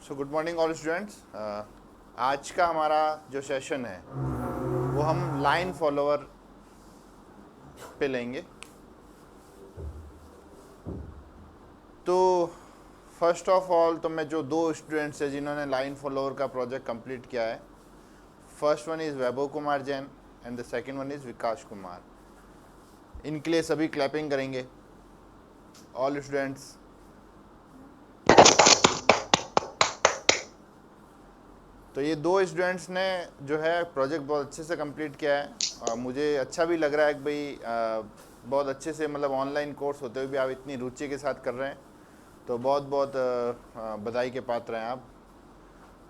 So good morning all students. आज का हमारा जो सेशन है वो हम लाइन फॉलोअर पे लेंगे। तो फर्स्ट ऑफ ऑल तो मैं जो दो स्टूडेंट्स हैं जिन्होंने लाइन फॉलोअर का प्रोजेक्ट कंप्लीट किया है, first one is Vaibhav Kumar Jain and the second one is Vikas Kumar. इनके लिए सभी क्लैपिंग करेंगे ऑल स्टूडेंट्स। तो ये दो स्टूडेंट्स ने जो है प्रोजेक्ट बहुत अच्छे से कंप्लीट किया है। मुझे अच्छा भी लग रहा है कि भाई बहुत अच्छे से, मतलब ऑनलाइन कोर्स होते हुए भी आप इतनी रुचि के साथ कर रहे हैं, तो बहुत बहुत बधाई के पात्र हैं आप।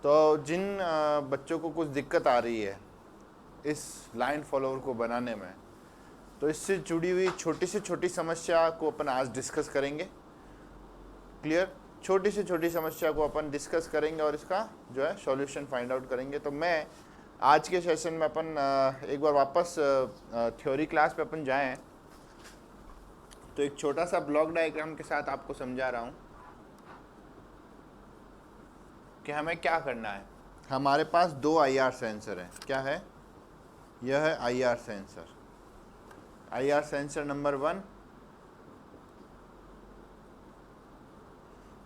तो जिन बच्चों को कुछ दिक्कत आ रही है इस लाइन फॉलोअर को बनाने में, तो इससे जुड़ी हुई छोटी से छोटी समस्या को अपन आज डिस्कस करेंगे। क्लियर? छोटी से छोटी समस्या को अपन डिस्कस करेंगे और इसका जो है सॉल्यूशन फाइंड आउट करेंगे। तो मैं आज के सेशन में अपन एक बार वापस थ्योरी क्लास पे अपन जाएं, तो एक छोटा सा ब्लॉक डायग्राम के साथ आपको समझा रहा हूं कि हमें क्या करना है। हमारे पास दो आईआर सेंसर हैं। क्या है? यह है IR sensor, IR sensor number 1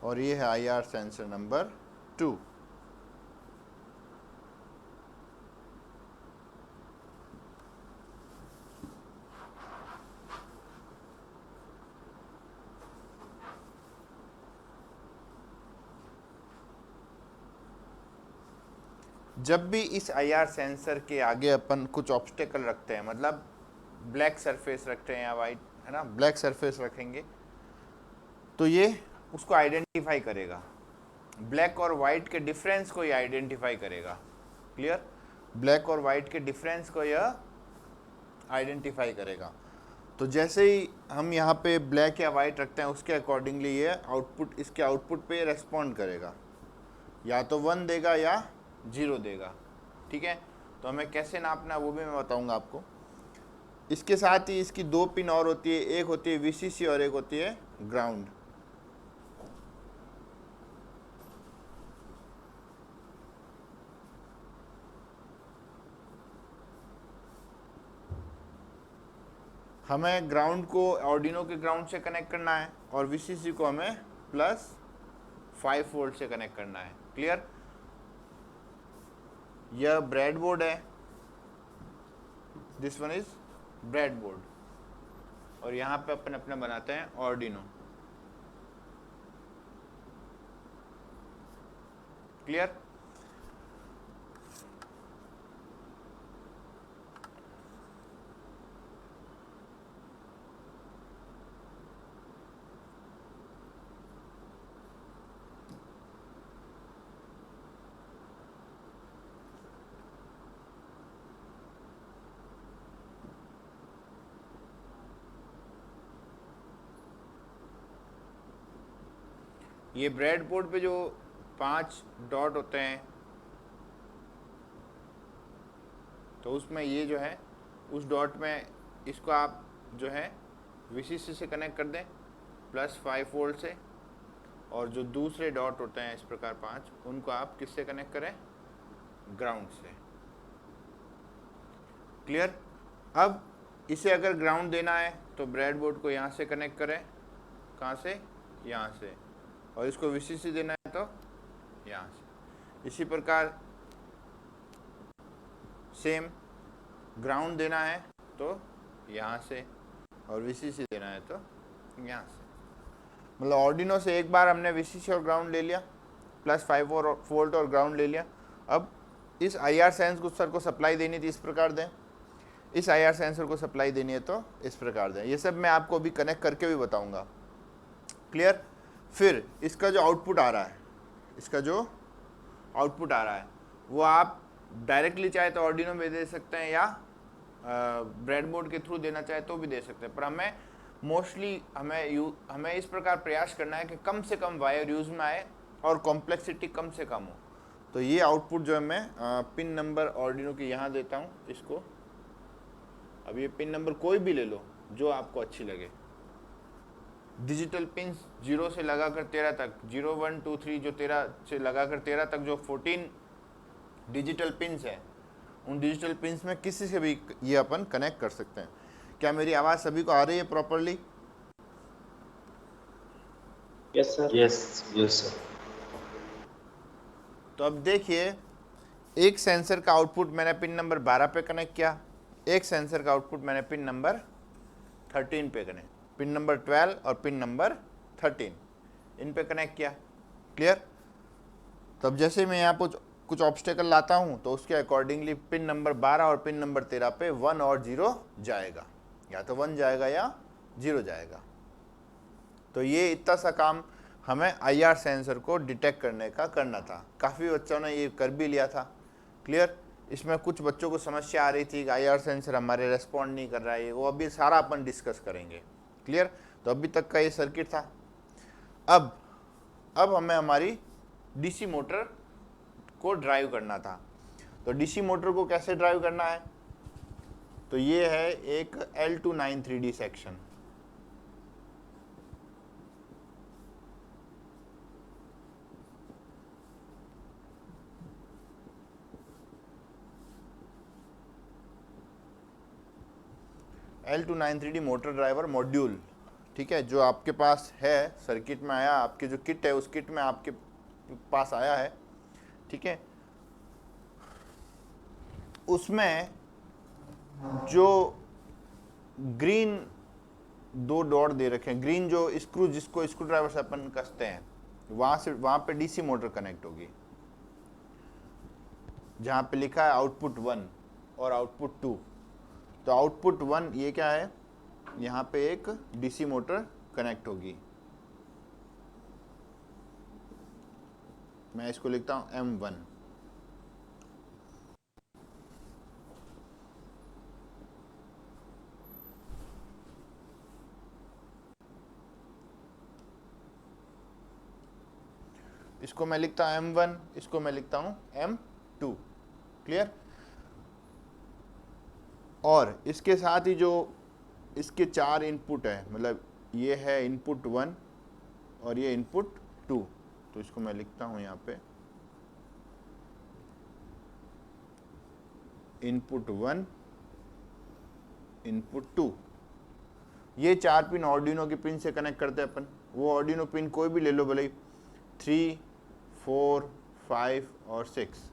और ये है आईआर सेंसर नंबर 2। जब भी इस आईआर सेंसर के आगे अपन कुछ ऑब्स्टेकल रखते हैं, मतलब ब्लैक सरफेस रखते हैं या वाइट, है ना, ब्लैक सरफेस रखेंगे, तो ये उसको आइडेंटिफाई करेगा। ब्लैक और वाइट के डिफरेंस को ये आइडेंटिफाई करेगा। क्लियर? ब्लैक और वाइट के डिफरेंस को यह आइडेंटिफाई करेगा। तो जैसे ही हम यहाँ पे ब्लैक या वाइट रखते हैं, उसके अकॉर्डिंगली ये आउटपुट, इसके आउटपुट पे रेस्पॉन्ड करेगा, या तो 1 देगा या 0 देगा। ठीक है? तो हमें कैसे नापना है वो भी मैं बताऊंगा आपको। इसके साथ ही इसकी दो पिन और होती है, एक होती है वीसीसी और एक होती है ग्राउंड। हमें ग्राउंड को ऑर्डिनो के ग्राउंड से कनेक्ट करना है और वीसीसी को हमें +5 वोल्ट से कनेक्ट करना है। क्लियर? यह ब्रेडबोर्ड है, दिस वन इज ब्रेडबोर्ड, और यहाँ पे अपन अपने बनाते हैं ऑर्डिनो। क्लियर? ये ब्रेडबोर्ड पे जो 5 डॉट होते हैं, तो उसमें ये जो है, उस डॉट में इसको आप जो है वीसीसी से कनेक्ट कर दें +5 वोल्ट से, और जो दूसरे डॉट होते हैं इस प्रकार 5, उनको आप किससे कनेक्ट करें? ग्राउंड से। क्लियर? अब इसे अगर ग्राउंड देना है तो ब्रेडबोर्ड को यहाँ से कनेक्ट करें। कहाँ से? यहाँ से। और इसको वीसीसी देना है तो यहाँ से। इसी प्रकार सेम, ग्राउंड देना है तो यहाँ से, और वीसीसी देना है तो यहाँ से। मतलब ऑर्डिनो से एक बार हमने वीसीसी और ग्राउंड ले लिया, +5 वोल्ट और ग्राउंड ले लिया। अब इस आईआर सेंसर को सप्लाई देनी थी, इस प्रकार दें। इस आईआर सेंसर को सप्लाई देनी है तो इस प्रकार दें। ये सब मैं आपको अभी कनेक्ट करके भी बताऊंगा। क्लियर? फिर इसका जो आउटपुट आ रहा है, इसका जो आउटपुट आ रहा है वो आप डायरेक्टली चाहे तो ऑर्डिनो में दे सकते हैं, या ब्रेडबोर्ड के थ्रू देना चाहे तो भी दे सकते हैं। पर हमें मोस्टली हमें इस प्रकार प्रयास करना है कि कम से कम वायर यूज में आए और कॉम्प्लेक्सिटी कम से कम हो। तो ये आउटपुट जो है मैं पिन नंबर ऑर्डिनो की यहाँ देता हूँ इसको। अब ये पिन नंबर कोई भी ले लो जो आपको अच्छी लगे, डिजिटल पिंस 0 से लगाकर 13 तक, 0 1 2 3 जो 13 से लगाकर 13 तक जो 14 डिजिटल पिंस है, उन डिजिटल पिंस में किसी से भी ये अपन कनेक्ट कर सकते हैं। क्या मेरी आवाज़ सभी को आ रही है properly? Yes sir. Yes sir. तो अब देखिए, एक सेंसर का आउटपुट मैंने पिन नंबर 12 पे कनेक्ट किया, एक सेंसर का आउटपुट मैंने पिन नंबर 13 पे कनेक्ट, पिन नंबर 12 और पिन नंबर 13 इन पे कनेक्ट किया। क्लियर? तब जैसे मैं यहाँ कुछ ऑब्स्टेकल लाता हूँ तो उसके अकॉर्डिंगली पिन नंबर 12 और पिन नंबर 13 पे 1 और 0 जाएगा, या तो 1 जाएगा या 0 जाएगा। तो ये इतना सा काम हमें IR सेंसर को डिटेक्ट करने का करना था। काफ़ी बच्चों ने ये कर भी लिया था। क्लियर? इसमें कुछ बच्चों को समस्या आ रही थी कि IR सेंसर हमारे रेस्पॉन्ड नहीं कर रहा है, वो अभी सारा अपन डिस्कस करेंगे। क्लियर? तो अभी तक का ये सर्किट था। अब हमें हमारी DC मोटर को ड्राइव करना था। तो DC मोटर को कैसे ड्राइव करना है? तो ये है एक L293D section. L293D motor driver module, ठीक है, जो आपके पास है, सर्किट में आया, आपकी जो किट है उस किट में आपके पास आया है। ठीक है, उसमें जो ग्रीन 2 डॉट दे रखे हैं, ग्रीन जो स्क्रू, जिसको स्क्रू ड्राइवर से अपन कसते हैं, वहां पे DC मोटर कनेक्ट होगी, जहां पे लिखा है आउटपुट 1 और आउटपुट 2। तो आउटपुट 1 ये क्या है, यहाँ पे एक DC मोटर कनेक्ट होगी। मैं इसको लिखता हूँ M1। इसको मैं लिखता हूँ M1, इसको मैं लिखता हूँ M2। क्लियर? और इसके साथ ही जो इसके 4 इनपुट है, मतलब ये है इनपुट 1 और ये इनपुट 2, तो इसको मैं लिखता हूँ यहाँ पे इनपुट 1 इनपुट 2। ये 4 पिन ऑर्डिनो की पिन से कनेक्ट करते हैं अपन। वो ऑर्डिनो पिन कोई भी ले लो, भले 3 4 5 और 6।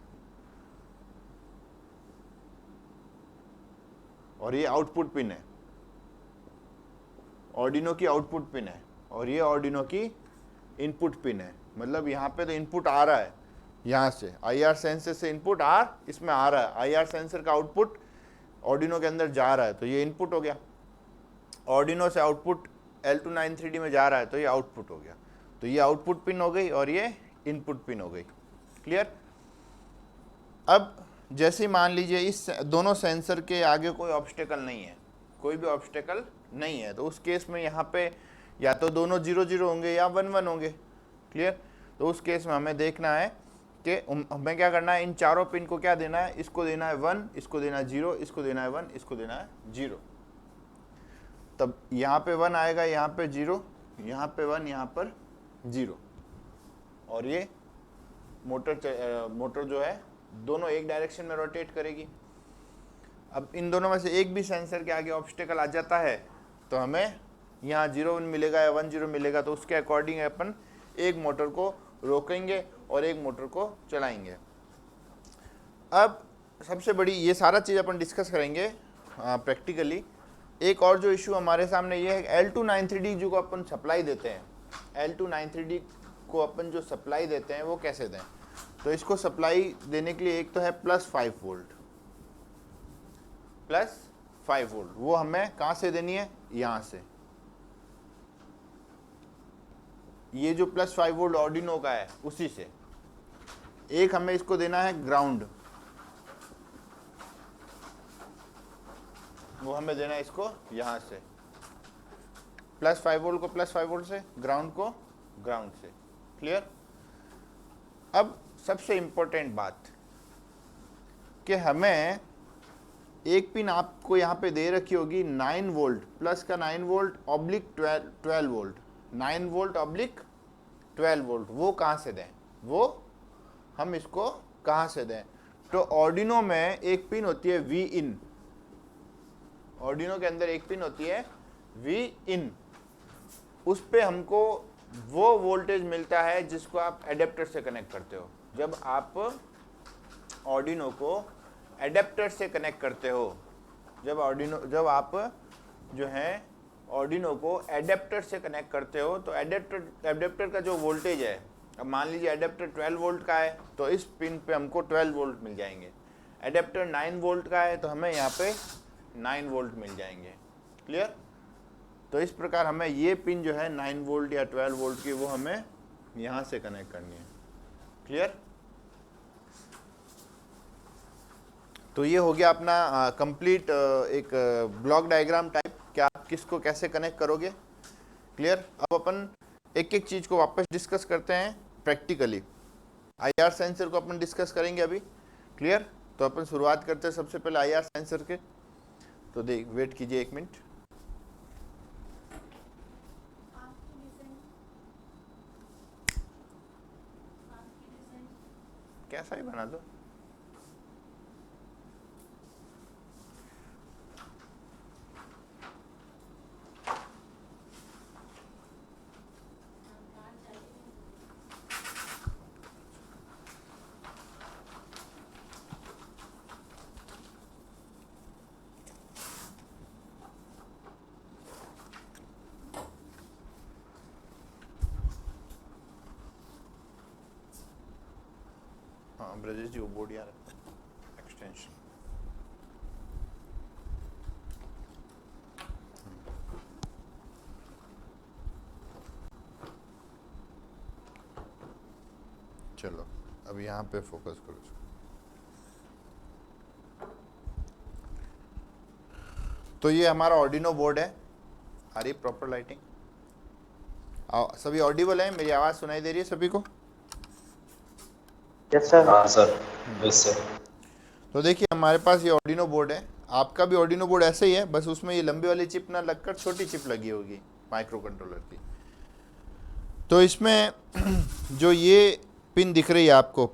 और ये आउटपुट पिन है, ऑर्डिनो की आउटपुट पिन है, और ये ऑर्डिनो की इनपुट पिन है। मतलब यहाँ पे तो इनपुट आ रहा है, यहाँ से IR सेंसर से इनपुट इसमें आ रहा है, IR सेंसर का आउटपुट ऑर्डिनो के अंदर जा रहा है, तो ये इनपुट हो गया। ऑर्डिनो से आउटपुट L293D में जा रहा है, तो ये आउटपुट हो गया। तो ये आउटपुट पिन हो गई और ये इनपुट पिन हो गई। क्लियर? अब जैसे ही मान लीजिए इस दोनों सेंसर के आगे कोई ऑब्स्टेकल नहीं है, कोई भी ऑब्स्टेकल नहीं है, तो उस केस में यहाँ पे या तो दोनों 0 0 होंगे या 1 1 होंगे। क्लियर? तो उस केस में हमें देखना है कि हमें क्या करना है, इन चारों पिन को क्या देना है, इसको देना है 1, इसको देना है 0, इसको देना है 1, इसको देना है 0। तब यहाँ पे 1 आएगा, यहाँ पे 0, यहाँ पे 1, यहाँ पर 0, और ये मोटर जो है दोनों एक डायरेक्शन में रोटेट करेगी। अब इन दोनों में से एक भी सेंसर के आगे ऑब्स्टेकल आ जाता है तो हमें यहाँ 0 1 मिलेगा या 1 0 मिलेगा, तो उसके अकॉर्डिंग अपन एक मोटर को रोकेंगे और एक मोटर को चलाएंगे। अब सबसे बड़ी ये सारा चीज़ अपन डिस्कस करेंगे प्रैक्टिकली। एक और जो इशू हमारे सामने ये है, L293D जो को अपन सप्लाई देते हैं, L293D को अपन जो सप्लाई देते हैं वो कैसे दें? तो इसको सप्लाई देने के लिए एक तो है +5 वोल्ट, +5 वोल्ट, वो हमें कहाँ से देनी है, यहाँ से। ये जो +5 वोल्ट ऑर्डिनो का है उसी से। एक हमें इसको देना है ग्राउंड, वो हमें देना है इसको यहाँ से, +5 वोल्ट को +5 वोल्ट से, ग्राउंड को ग्राउंड से। क्लियर? अब सबसे इंपॉर्टेंट बात कि हमें एक पिन आपको यहाँ पे दे रखी होगी 9 वोल्ट, प्लस का 9 volt oblique 12 volt, 9 volt oblique 12 volt, वो कहाँ से दें, वो हम इसको कहाँ से दें? तो ऑर्डिनो में एक पिन होती है वी इन, ऑर्डिनो के अंदर एक पिन होती है वी इन, उस पे हमको वो वोल्टेज मिलता है जिसको आप एडेप्टर से कनेक्ट करते हो। जब आप ऑर्डिनो को एडेप्टर से कनेक्ट करते हो, जब आप जो है ऑर्डिनो को एडेप्टर से कनेक्ट करते हो, तो एडेप्टर का जो वोल्टेज है, अब मान लीजिए एडेप्टर 12 वोल्ट का है तो इस पिन पे हमको 12 वोल्ट मिल जाएंगे। एडेप्टर 9 वोल्ट का है तो हमें यहाँ पे 9 वोल्ट मिल जाएंगे। क्लियर? तो इस प्रकार हमें ये पिन जो है 9 वोल्ट या 12 वोल्ट की, वो हमें यहाँ से कनेक्ट करनी है। क्लियर? तो ये हो गया अपना कंप्लीट एक ब्लॉक डायग्राम टाइप, क्या आप किसको कैसे कनेक्ट करोगे। क्लियर? अब अपन एक एक चीज़ को वापस डिस्कस करते हैं प्रैक्टिकली। आईआर सेंसर को अपन डिस्कस करेंगे अभी। क्लियर? तो अपन शुरुआत करते हैं सबसे पहले आईआर सेंसर के। तो देख, वेट कीजिए 1 मिनट। कैसा ही बना दो। हाँ ब्रजेश जी, वो बोर्ड यार एक्सटेंशन। चलो अब यहाँ पे फोकस करो। तो ये हमारा ऑर्डिनो बोर्ड है। आ रही प्रॉपर लाइटिंग? सभी ऑडिबल है? मेरी आवाज़ सुनाई दे रही है सभी को? Yes sir. हाँ सर, यस सर। तो देखिए हमारे पास ये ऑर्डिनो बोर्ड है, आपका भी ऑर्डिनो बोर्ड ऐसे ही है, बस उसमें ये लंबी वाली चिप ना लगकर छोटी चिप लगी होगी माइक्रो कंट्रोलर की। तो इसमें जो ये पिन दिख रही है आपको,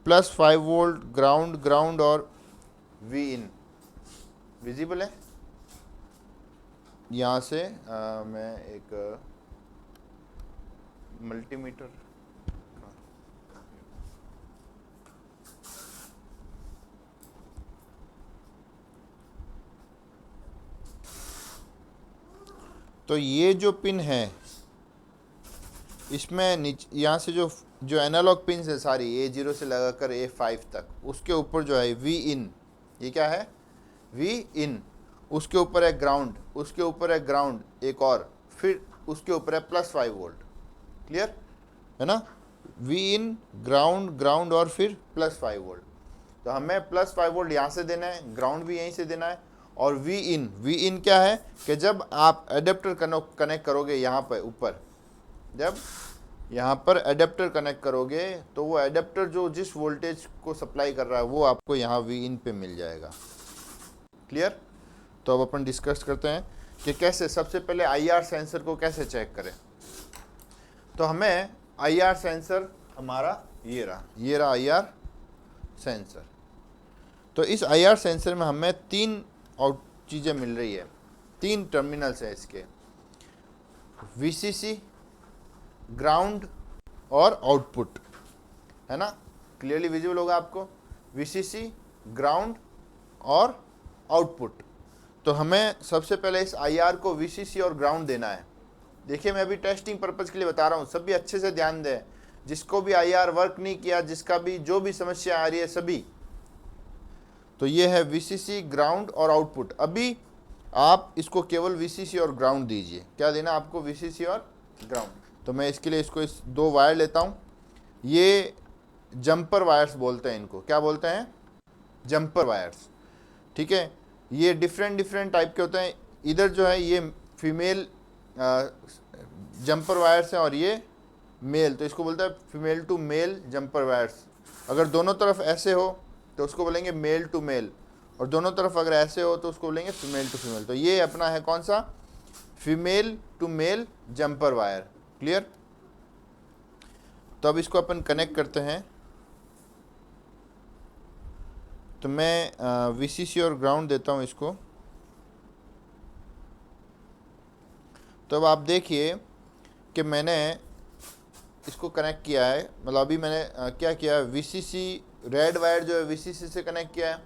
+5 वोल्ट, ग्राउंड और वी इन, विजिबल है? यहाँ से मैं एक मल्टीमीटर, तो ये जो पिन है इसमें यहाँ से जो एनालॉग पिन है सारी, A0 से लगाकर A5 तक, उसके ऊपर जो है वी इन, ये क्या है? वी इन। उसके ऊपर है ग्राउंड, उसके ऊपर है ग्राउंड एक और, फिर उसके ऊपर है +5 वोल्ट। क्लियर है ना? वी इन, ग्राउंड और फिर +5 वोल्ट। तो हमें +5 वोल्ट यहाँ से देना है, ग्राउंड भी यहीं से देना है। और वी इन क्या है कि जब आप एडेप्टर कनेक्ट करोगे यहाँ पर ऊपर, जब यहाँ पर एडेप्टर कनेक्ट करोगे तो वो एडेप्टर जो जिस वोल्टेज को सप्लाई कर रहा है वो आपको यहाँ वी इन पे मिल जाएगा। क्लियर? तो अब अपन डिस्कस करते हैं कि कैसे, सबसे पहले आईआर सेंसर को कैसे चेक करें। तो हमें आईआर सेंसर हमारा ये रहा आईआर सेंसर। तो इस आईआर सेंसर में हमें 3 आउट चीज़ें मिल रही है, 3 टर्मिनल्स है इसके, वीसीसी, ग्राउंड और आउटपुट, है ना? क्लियरली विजिबल होगा आपको, वीसीसी, ग्राउंड और आउटपुट। तो हमें सबसे पहले इस आईआर को वीसीसी और ग्राउंड देना है। देखिए मैं अभी टेस्टिंग पर्पज़ के लिए बता रहा हूँ, सभी अच्छे से ध्यान दें। जिसको भी आईआर वर्क नहीं किया, जिसका भी जो भी समस्या आ रही है सभी, तो ये है वीसीसी, ग्राउंड और आउटपुट। अभी आप इसको केवल वीसीसी और ग्राउंड दीजिए। क्या देना आपको? वीसीसी और ग्राउंड। तो मैं इसके लिए इसको 2 वायर लेता हूँ। ये जंपर वायर्स बोलते हैं इनको। क्या बोलते हैं? Jumper wires. ठीक है, ये डिफरेंट टाइप के होते हैं। इधर जो है ये फीमेल जंपर वायर्स हैं और ये मेल, तो इसको बोलते हैं female to male jumper wires. अगर दोनों तरफ ऐसे हो तो उसको बोलेंगे मेल टू मेल, और दोनों तरफ अगर ऐसे हो तो उसको बोलेंगे फीमेल टू फीमेल। तो ये अपना है कौन सा? Female to male jumper wire. Clear? तो अब इसको अपन कनेक्ट करते हैं। तो मैं वीसीसी और ग्राउंड देता हूँ इसको। तो अब आप देखिए कि मैंने इसको कनेक्ट किया है, मतलब अभी मैंने क्या किया है, वीसीसी रेड वायर जो है वीसीसी से कनेक्ट किया है,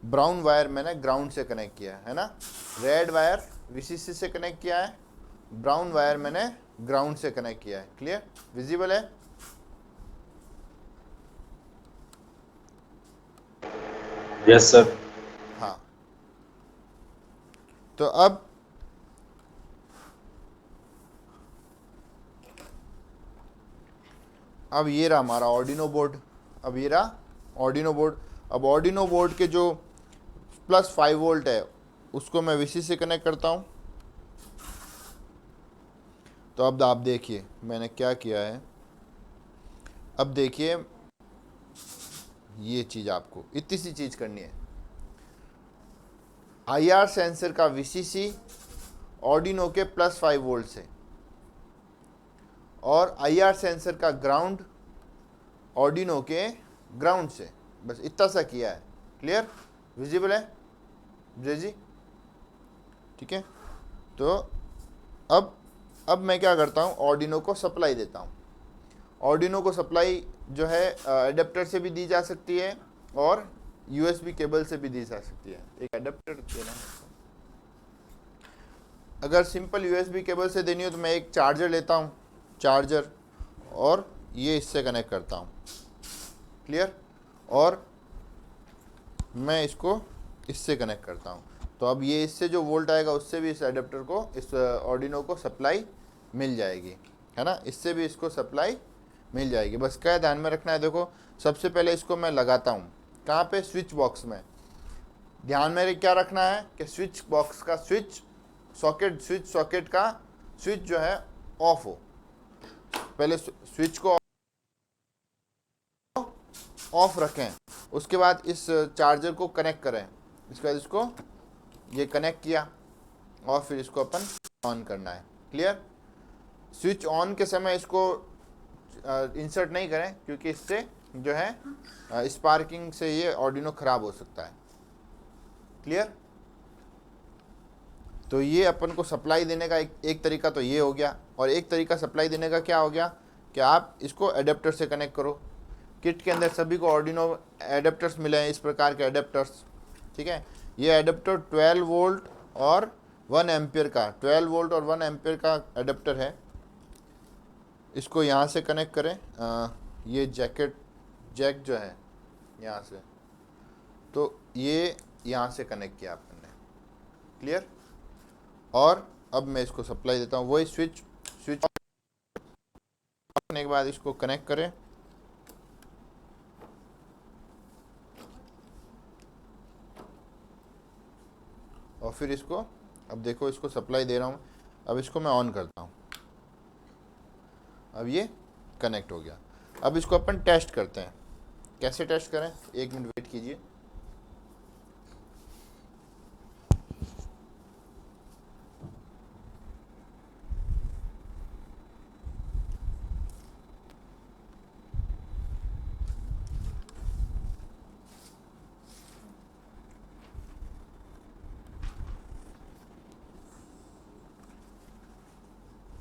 ब्राउन वायर मैंने ग्राउंड से कनेक्ट किया है ना। रेड वायर वीसीसी से कनेक्ट किया है, ब्राउन वायर मैंने ग्राउंड से कनेक्ट किया है। क्लियर? विजिबल है? Yes sir. हाँ। तो अब ये रहा हमारा ऑर्डिनो बोर्ड। अब ये रहा ऑर्डिनो बोर्ड। अब ऑर्डिनो बोर्ड के जो +5 वोल्ट है उसको मैं वीसीसी से कनेक्ट करता हूँ। तो अब आप देखिए मैंने क्या किया है। अब देखिए ये चीज़ आपको इतनी सी चीज़ करनी है। आईआर सेंसर का वीसीसी ऑर्डिनो के +5 वोल्ट से, और आईआर सेंसर का ग्राउंड ऑर्डिनो के ग्राउंड से, बस इतना सा किया है। क्लियर? विजिबल है जय जी? ठीक है। तो अब मैं क्या करता हूँ, ऑर्डिनो को सप्लाई देता हूँ। ऑर्डिनो को सप्लाई जो है एडेप्टर से भी दी जा सकती है और यूएसबी केबल से भी दी जा सकती है। एक एडेप्टर देना है। अगर सिंपल यूएसबी केबल से देनी हो तो मैं एक चार्जर लेता हूँ, चार्जर, और ये इससे कनेक्ट करता हूँ। क्लियर? और मैं इसको इससे कनेक्ट करता हूँ। तो अब ये इससे जो वोल्ट आएगा उससे भी इस एडेप्टर को, इस ऑर्डिनो को सप्लाई मिल जाएगी, है ना। इससे भी इसको सप्लाई मिल जाएगी। बस क्या ध्यान में रखना है, देखो सबसे पहले इसको मैं लगाता हूँ कहाँ पे, स्विच बॉक्स में। ध्यान में क्या रखना है कि स्विच बॉक्स का स्विच सॉकेट का स्विच जो है ऑफ हो। पहले स्विच को ऑफ रखें, उसके बाद इस चार्जर को कनेक्ट करें, इसके बाद इसको ये कनेक्ट किया और फिर इसको अपन ऑन करना है। क्लियर? स्विच ऑन के समय इसको इंसर्ट नहीं करें क्योंकि इससे जो है स्पार्किंग से ये ऑर्डिनो ख़राब हो सकता है। क्लियर? तो ये अपन को सप्लाई देने का एक तरीका तो ये हो गया, और एक तरीका सप्लाई देने का क्या हो गया कि आप इसको एडेप्टर से कनेक्ट करो। किट के अंदर सभी को ऑर्डिनो एडेप्टर्स मिले हैं, इस प्रकार के एडेप्टर्स। ठीक है। ये एडेप्टर 12 वोल्ट और 1 एम्पियर का, 12 वोल्ट और 1 एम्पियर का एडेप्टर है। इसको यहाँ से कनेक्ट करें, ये जैक जो है यहाँ से, तो ये यहाँ से कनेक्ट किया अपन ने। क्लियर? और अब मैं इसको सप्लाई देता हूँ, वही स्विच करने के बाद इसको कनेक्ट करें, और फिर इसको, अब देखो इसको सप्लाई दे रहा हूँ। अब इसको मैं ऑन करता हूँ, अब ये कनेक्ट हो गया। अब इसको अपन टेस्ट करते हैं। कैसे टेस्ट करें, 1 मिनट वेट कीजिए।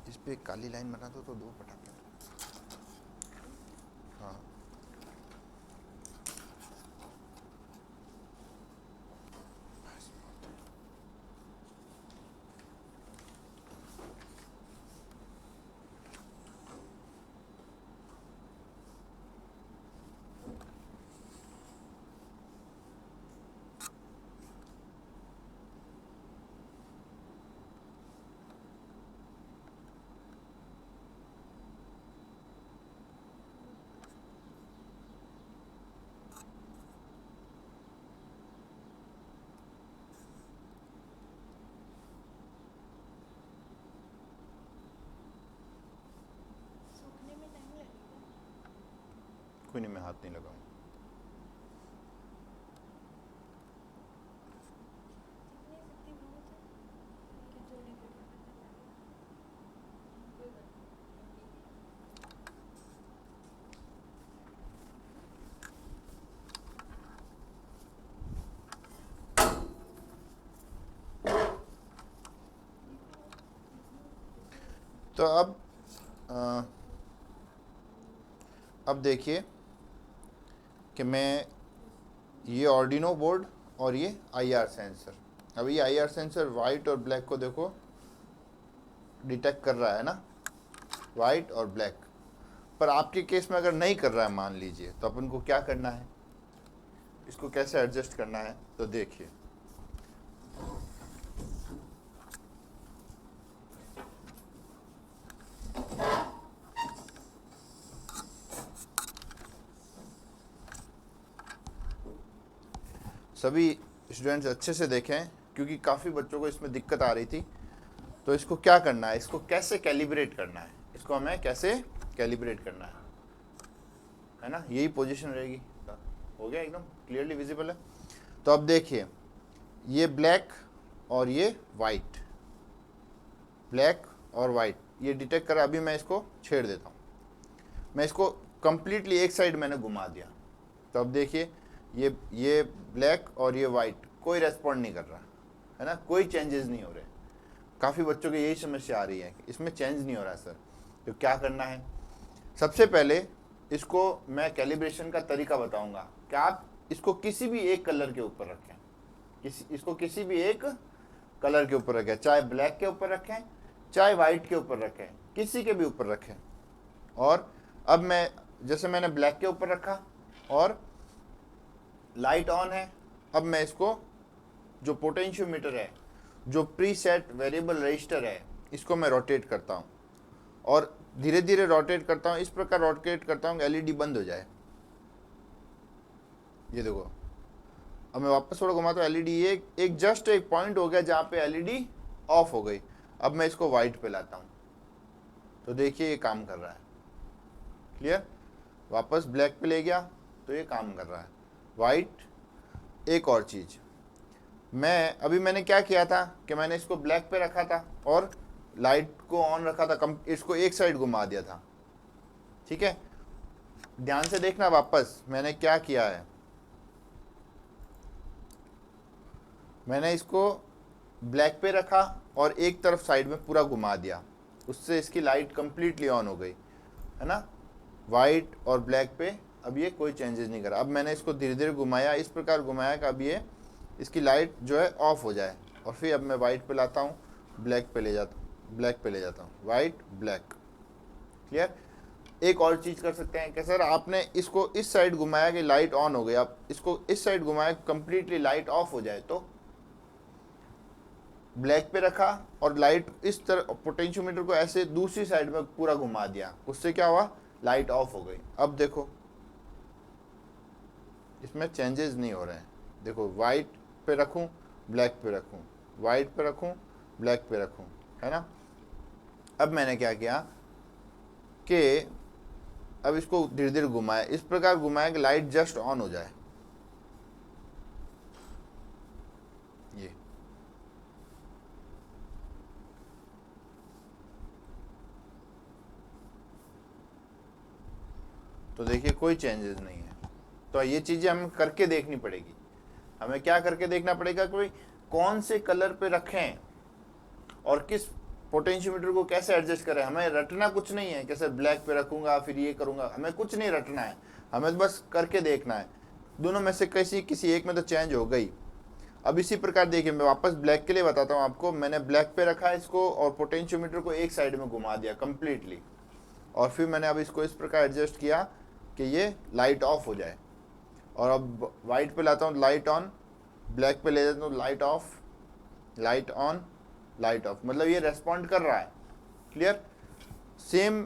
इस पे एक काली लाइन बना दो तो 2 पटाखे। हाँ, सूखने में टाइम लगेगा। कोई नहीं, मैं हाथ नहीं लगाऊंगा। जितनी शक्ति बहुत है कि जोड़े पे पता लगे। कोई बात नहीं। तो अब देखिए कि मैं ये ऑर्डिनो बोर्ड और ये आईआर सेंसर, अब ये आईआर सेंसर वाइट और ब्लैक को देखो डिटेक्ट कर रहा है ना, वाइट और ब्लैक। पर आपके केस में अगर नहीं कर रहा है मान लीजिए, तो अपन को क्या करना है, इसको कैसे एडजस्ट करना है, तो देखिए सभी स्टूडेंट्स अच्छे से देखें, क्योंकि काफ़ी बच्चों को इसमें दिक्कत आ रही थी। तो इसको क्या करना है, इसको कैसे कैलिब्रेट करना है, इसको हमें कैसे कैलिब्रेट करना है ना, यही पोजीशन रहेगी। हो गया, एकदम क्लियरली विजिबल है। तो अब देखिए ये ब्लैक और ये वाइट, ब्लैक और वाइट ये डिटेक्ट करा। अभी मैं इसको छेड़ देता हूँ, मैं इसको कंप्लीटली एक साइड मैंने घुमा दिया। तो अब देखिए ये ब्लैक और ये वाइट कोई रेस्पॉन्ड नहीं कर रहा है ना, कोई चेंजेस नहीं हो रहे। काफ़ी बच्चों की यही समस्या आ रही है कि इसमें चेंज नहीं हो रहा सर। तो क्या करना है, सबसे पहले इसको मैं कैलिब्रेशन का तरीका बताऊंगा कि आप इसको किसी भी एक कलर के ऊपर रखें, इसको किसी भी एक कलर के ऊपर रखें, चाहे ब्लैक के ऊपर रखें चाहे वाइट के ऊपर रखें, किसी के भी ऊपर रखें। और अब मैं जैसे मैंने ब्लैक के ऊपर रखा और लाइट ऑन है, अब मैं इसको जो पोटेंशियोमीटर है, जो प्रीसेट वेरिएबल रजिस्टर है, इसको मैं रोटेट करता हूँ और धीरे धीरे रोटेट करता हूँ। इस प्रकार रोटेट करता हूँ एलईडी बंद हो जाए। ये देखो, अब मैं वापस थोड़ा घुमाता हूँ, एलईडी एक जस्ट एक पॉइंट हो गया जहाँ पे एलईडी ऑफ हो गई। अब मैं इसको वाइट पे लाता हूँ, तो देखिए ये काम कर रहा है। क्लियर, वापस ब्लैक पे ले गया तो ये काम कर रहा है। वाइट। एक और चीज़, मैंने क्या किया था कि मैंने इसको ब्लैक पे रखा था और लाइट को ऑन रखा था, इसको एक साइड घुमा दिया था। ठीक है, ध्यान से देखना। वापस मैंने क्या किया है, मैंने इसको ब्लैक पे रखा और एक तरफ साइड में पूरा घुमा दिया, उससे इसकी लाइट कंप्लीटली ऑन हो गई है ना। वाइट और ब्लैक पे अब ये कोई चेंजेस नहीं करा। अब मैंने इसको धीरे धीरे घुमाया, इस प्रकार घुमाया कि अब ये इसकी लाइट जो है ऑफ हो जाए। और फिर अब मैं वाइट पे लाता हूँ, ब्लैक पे ले जाता हूँ, ब्लैक पे ले जाता हूँ, वाइट ब्लैक। क्लियर। एक और चीज़ कर सकते हैं कि सर आपने इसको इस साइड घुमाया कि लाइट ऑन हो गई, आप इसको इस साइड घुमाया कंप्लीटली लाइट ऑफ हो जाए, तो ब्लैक पे रखा और लाइट इस तरह पोटेंशियोमीटर को ऐसे दूसरी साइड में पूरा घुमा दिया, उससे क्या हुआ, लाइट ऑफ हो गई। अब देखो इसमें चेंजेस नहीं हो रहे हैं। देखो वाइट पे रखूं, ब्लैक पे रखूं, वाइट पे रखूं, ब्लैक पे रखूं, है ना। अब मैंने क्या किया कि अब इसको धीरे धीरे घुमाया, इस प्रकार घुमाया कि लाइट जस्ट ऑन हो जाए। ये तो देखिए कोई चेंजेस नहीं है। तो ये चीज़ें हमें करके देखनी पड़ेगी। हमें क्या करके देखना पड़ेगा कि कौन से कलर पे रखें और किस पोटेंशियोमीटर को कैसे एडजस्ट करें। हमें रटना कुछ नहीं है, कैसे ब्लैक पे रखूंगा फिर ये करूंगा, हमें कुछ नहीं रटना है, हमें बस करके देखना है। दोनों में से किसी एक में तो चेंज हो गई। अब इसी प्रकार देखिए, मैं वापस ब्लैक के लिए बताता हूँ आपको। मैंने ब्लैक पे रखा इसको और पोटेंशियोमीटर को एक साइड में घुमा दिया कंप्लीटली, और फिर मैंने अब इसको इस प्रकार एडजस्ट किया कि ये लाइट ऑफ हो जाए। और अब वाइट पे लाता हूँ, लाइट ऑन, ब्लैक पे ले जाता हूँ, light of, light on, light of, मतलब ये रेस्पॉन्ड कर रहा है। क्लियर। सेम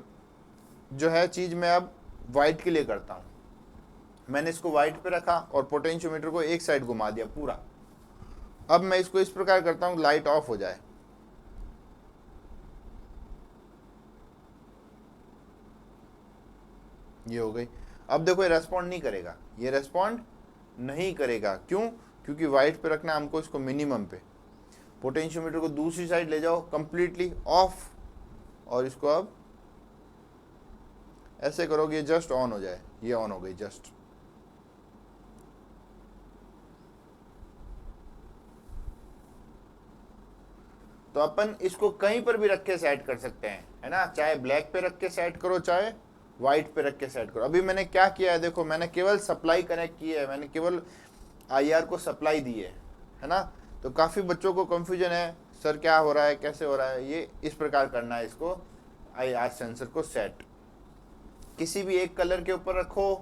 जो है चीज़ मैं अब वाइट के लिए करता हूँ। मैंने इसको वाइट पे रखा और पोटेंशियोमीटर को एक साइड घुमा दिया पूरा। अब मैं इसको इस प्रकार करता हूँ, लाइट ऑफ हो जाए। ये हो गई। अब देखो ये रेस्पॉन्ड नहीं करेगा, ये रेस्पॉन्ड नहीं करेगा। क्यों? क्योंकि वाइट पे रखना है हमको इसको मिनिमम पे। पोटेंशियोमीटर को दूसरी साइड ले जाओ कंप्लीटली ऑफ, और इसको अब ऐसे करोगे ये जस्ट ऑन हो जाए। ये ऑन हो गई जस्ट। तो अपन इसको कहीं पर भी रख के सेट कर सकते हैं, है ना, चाहे ब्लैक पे रख के सेट करो, चाहे व्हाइट पे रख के सेट करो। अभी मैंने क्या किया है, देखो मैंने केवल सप्लाई कनेक्ट की है, मैंने केवल आईआर को सप्लाई दी है ना। तो काफ़ी बच्चों को कंफ्यूजन है, सर क्या हो रहा है, कैसे हो रहा है। ये इस प्रकार करना है इसको, आईआर सेंसर को सेट। किसी भी एक कलर के ऊपर रखो,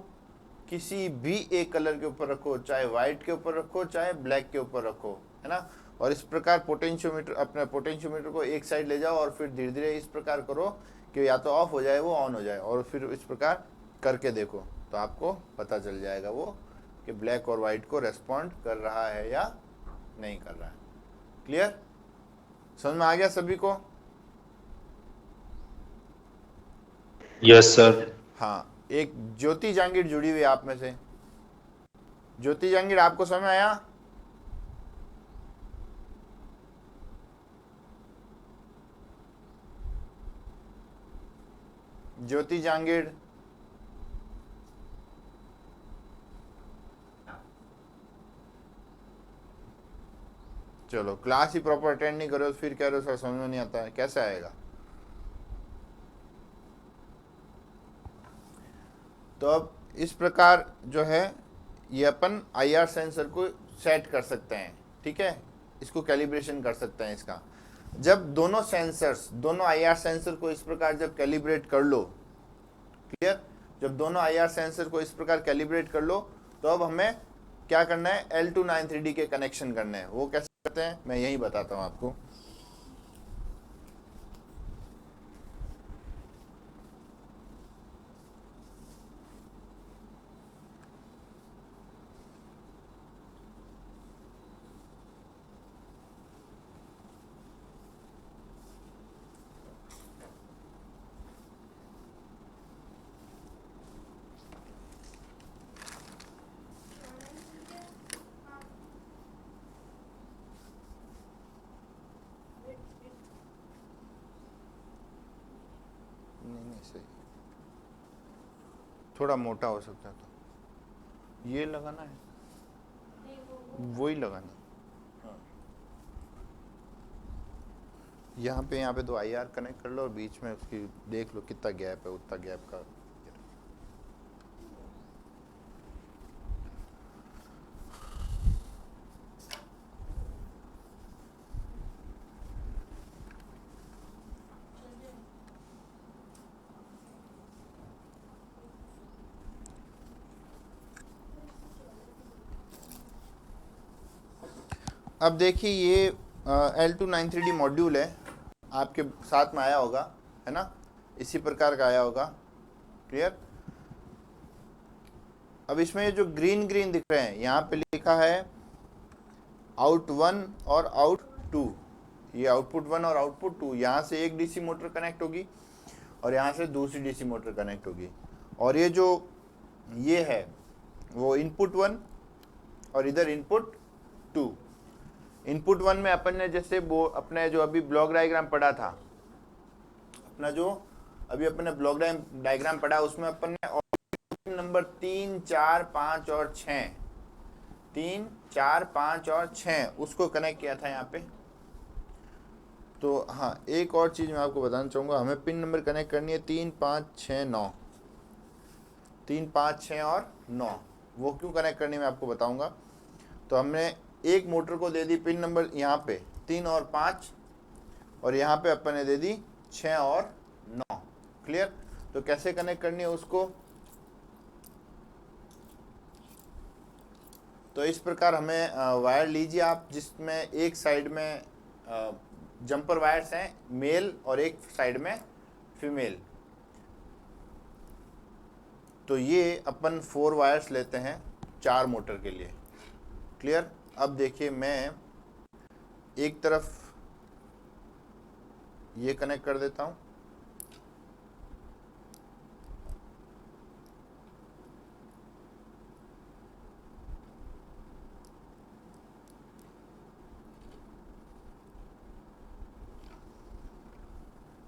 किसी भी एक कलर के ऊपर रखो, चाहे व्हाइट के ऊपर रखो, चाहे ब्लैक के ऊपर रखो, है ना। और इस प्रकार पोटेंशियोमीटर, अपने पोटेंशियोमीटर को एक साइड ले जाओ और फिर धीरे धीरे इस प्रकार करो कि या तो ऑफ हो जाए वो ऑन हो जाए, और फिर इस प्रकार करके देखो तो आपको पता चल जाएगा वो कि ब्लैक और वाइट को रेस्पॉन्ड कर रहा है या नहीं कर रहा है। क्लियर, समझ में आ गया सभी को? Yes sir. हाँ, एक ज्योति जांगीर जुड़ी हुई है आप में से। ज्योति जांगीर, आपको समझ में आया? ज्योति जांगीर, चलो क्लास ही प्रॉपर अटेंड नहीं करो फिर कह रहे हो सर समझ में नहीं आता है, कैसे आएगा? तो अब इस प्रकार जो है ये अपन आईआर सेंसर को सेट कर सकते हैं, ठीक है, इसको कैलिब्रेशन कर सकते हैं इसका। जब दोनों सेंसर्स, दोनों आईआर सेंसर को इस प्रकार जब कैलिब्रेट कर लो, क्लियर, जब दोनों आईआर सेंसर को इस प्रकार कैलिब्रेट कर लो तो अब हमें क्या करना है, L293D के कनेक्शन करने हैं। वो कैसे करते हैं मैं यही बताता हूँ आपको। नहीं सही, थोड़ा मोटा हो सकता है तो ये लगाना है, वही लगाना। हाँ, यहाँ पे दो आईआर कनेक्ट कर लो और बीच में उसकी देख लो कितना गैप है, उतना गैप का। अब देखिए ये L293D मॉड्यूल है, आपके साथ में आया होगा, है ना, इसी प्रकार का आया होगा। क्लियर, अब इसमें ये जो ग्रीन ग्रीन दिख रहे हैं यहाँ पे लिखा है आउट 1 और आउट 2, ये आउटपुट 1 और आउटपुट 2, यहाँ से एक डीसी मोटर कनेक्ट होगी और यहाँ से दूसरी डीसी मोटर कनेक्ट होगी। और ये जो ये है वो इनपुट 1 और इधर इनपुट 2। इनपुट 1 में अपन ने जैसे वो अपने जो अभी ब्लॉक डायग्राम पढ़ा था, अपना जो अभी अपन ने ब्लॉक डायग्राम पढ़ा उसमें अपन ने नंबर 3, 4, 5 और 6, 3, 4, 5 और 6 उसको कनेक्ट किया था यहाँ पे। तो हाँ, एक और चीज़ मैं आपको बताना चाहूँगा, हमें पिन नंबर कनेक्ट करनी है 3, 5, 6, 9, 3, 5, 6 और 9। वो क्यों कनेक्ट करनी मैं आपको बताऊँगा। तो हमने एक मोटर को दे दी पिन नंबर यहाँ पे 3 और 5, और यहाँ पे अपन ने दे दी 6 और 9। क्लियर, तो कैसे कनेक्ट करनी है उसको, तो इस प्रकार हमें वायर लीजिए आप, जिसमें एक साइड में जंपर वायर्स हैं मेल और एक साइड में फीमेल। तो ये अपन 4 वायर्स लेते हैं 4 मोटर के लिए। क्लियर, अब देखिए मैं एक तरफ ये कनेक्ट कर देता हूँ,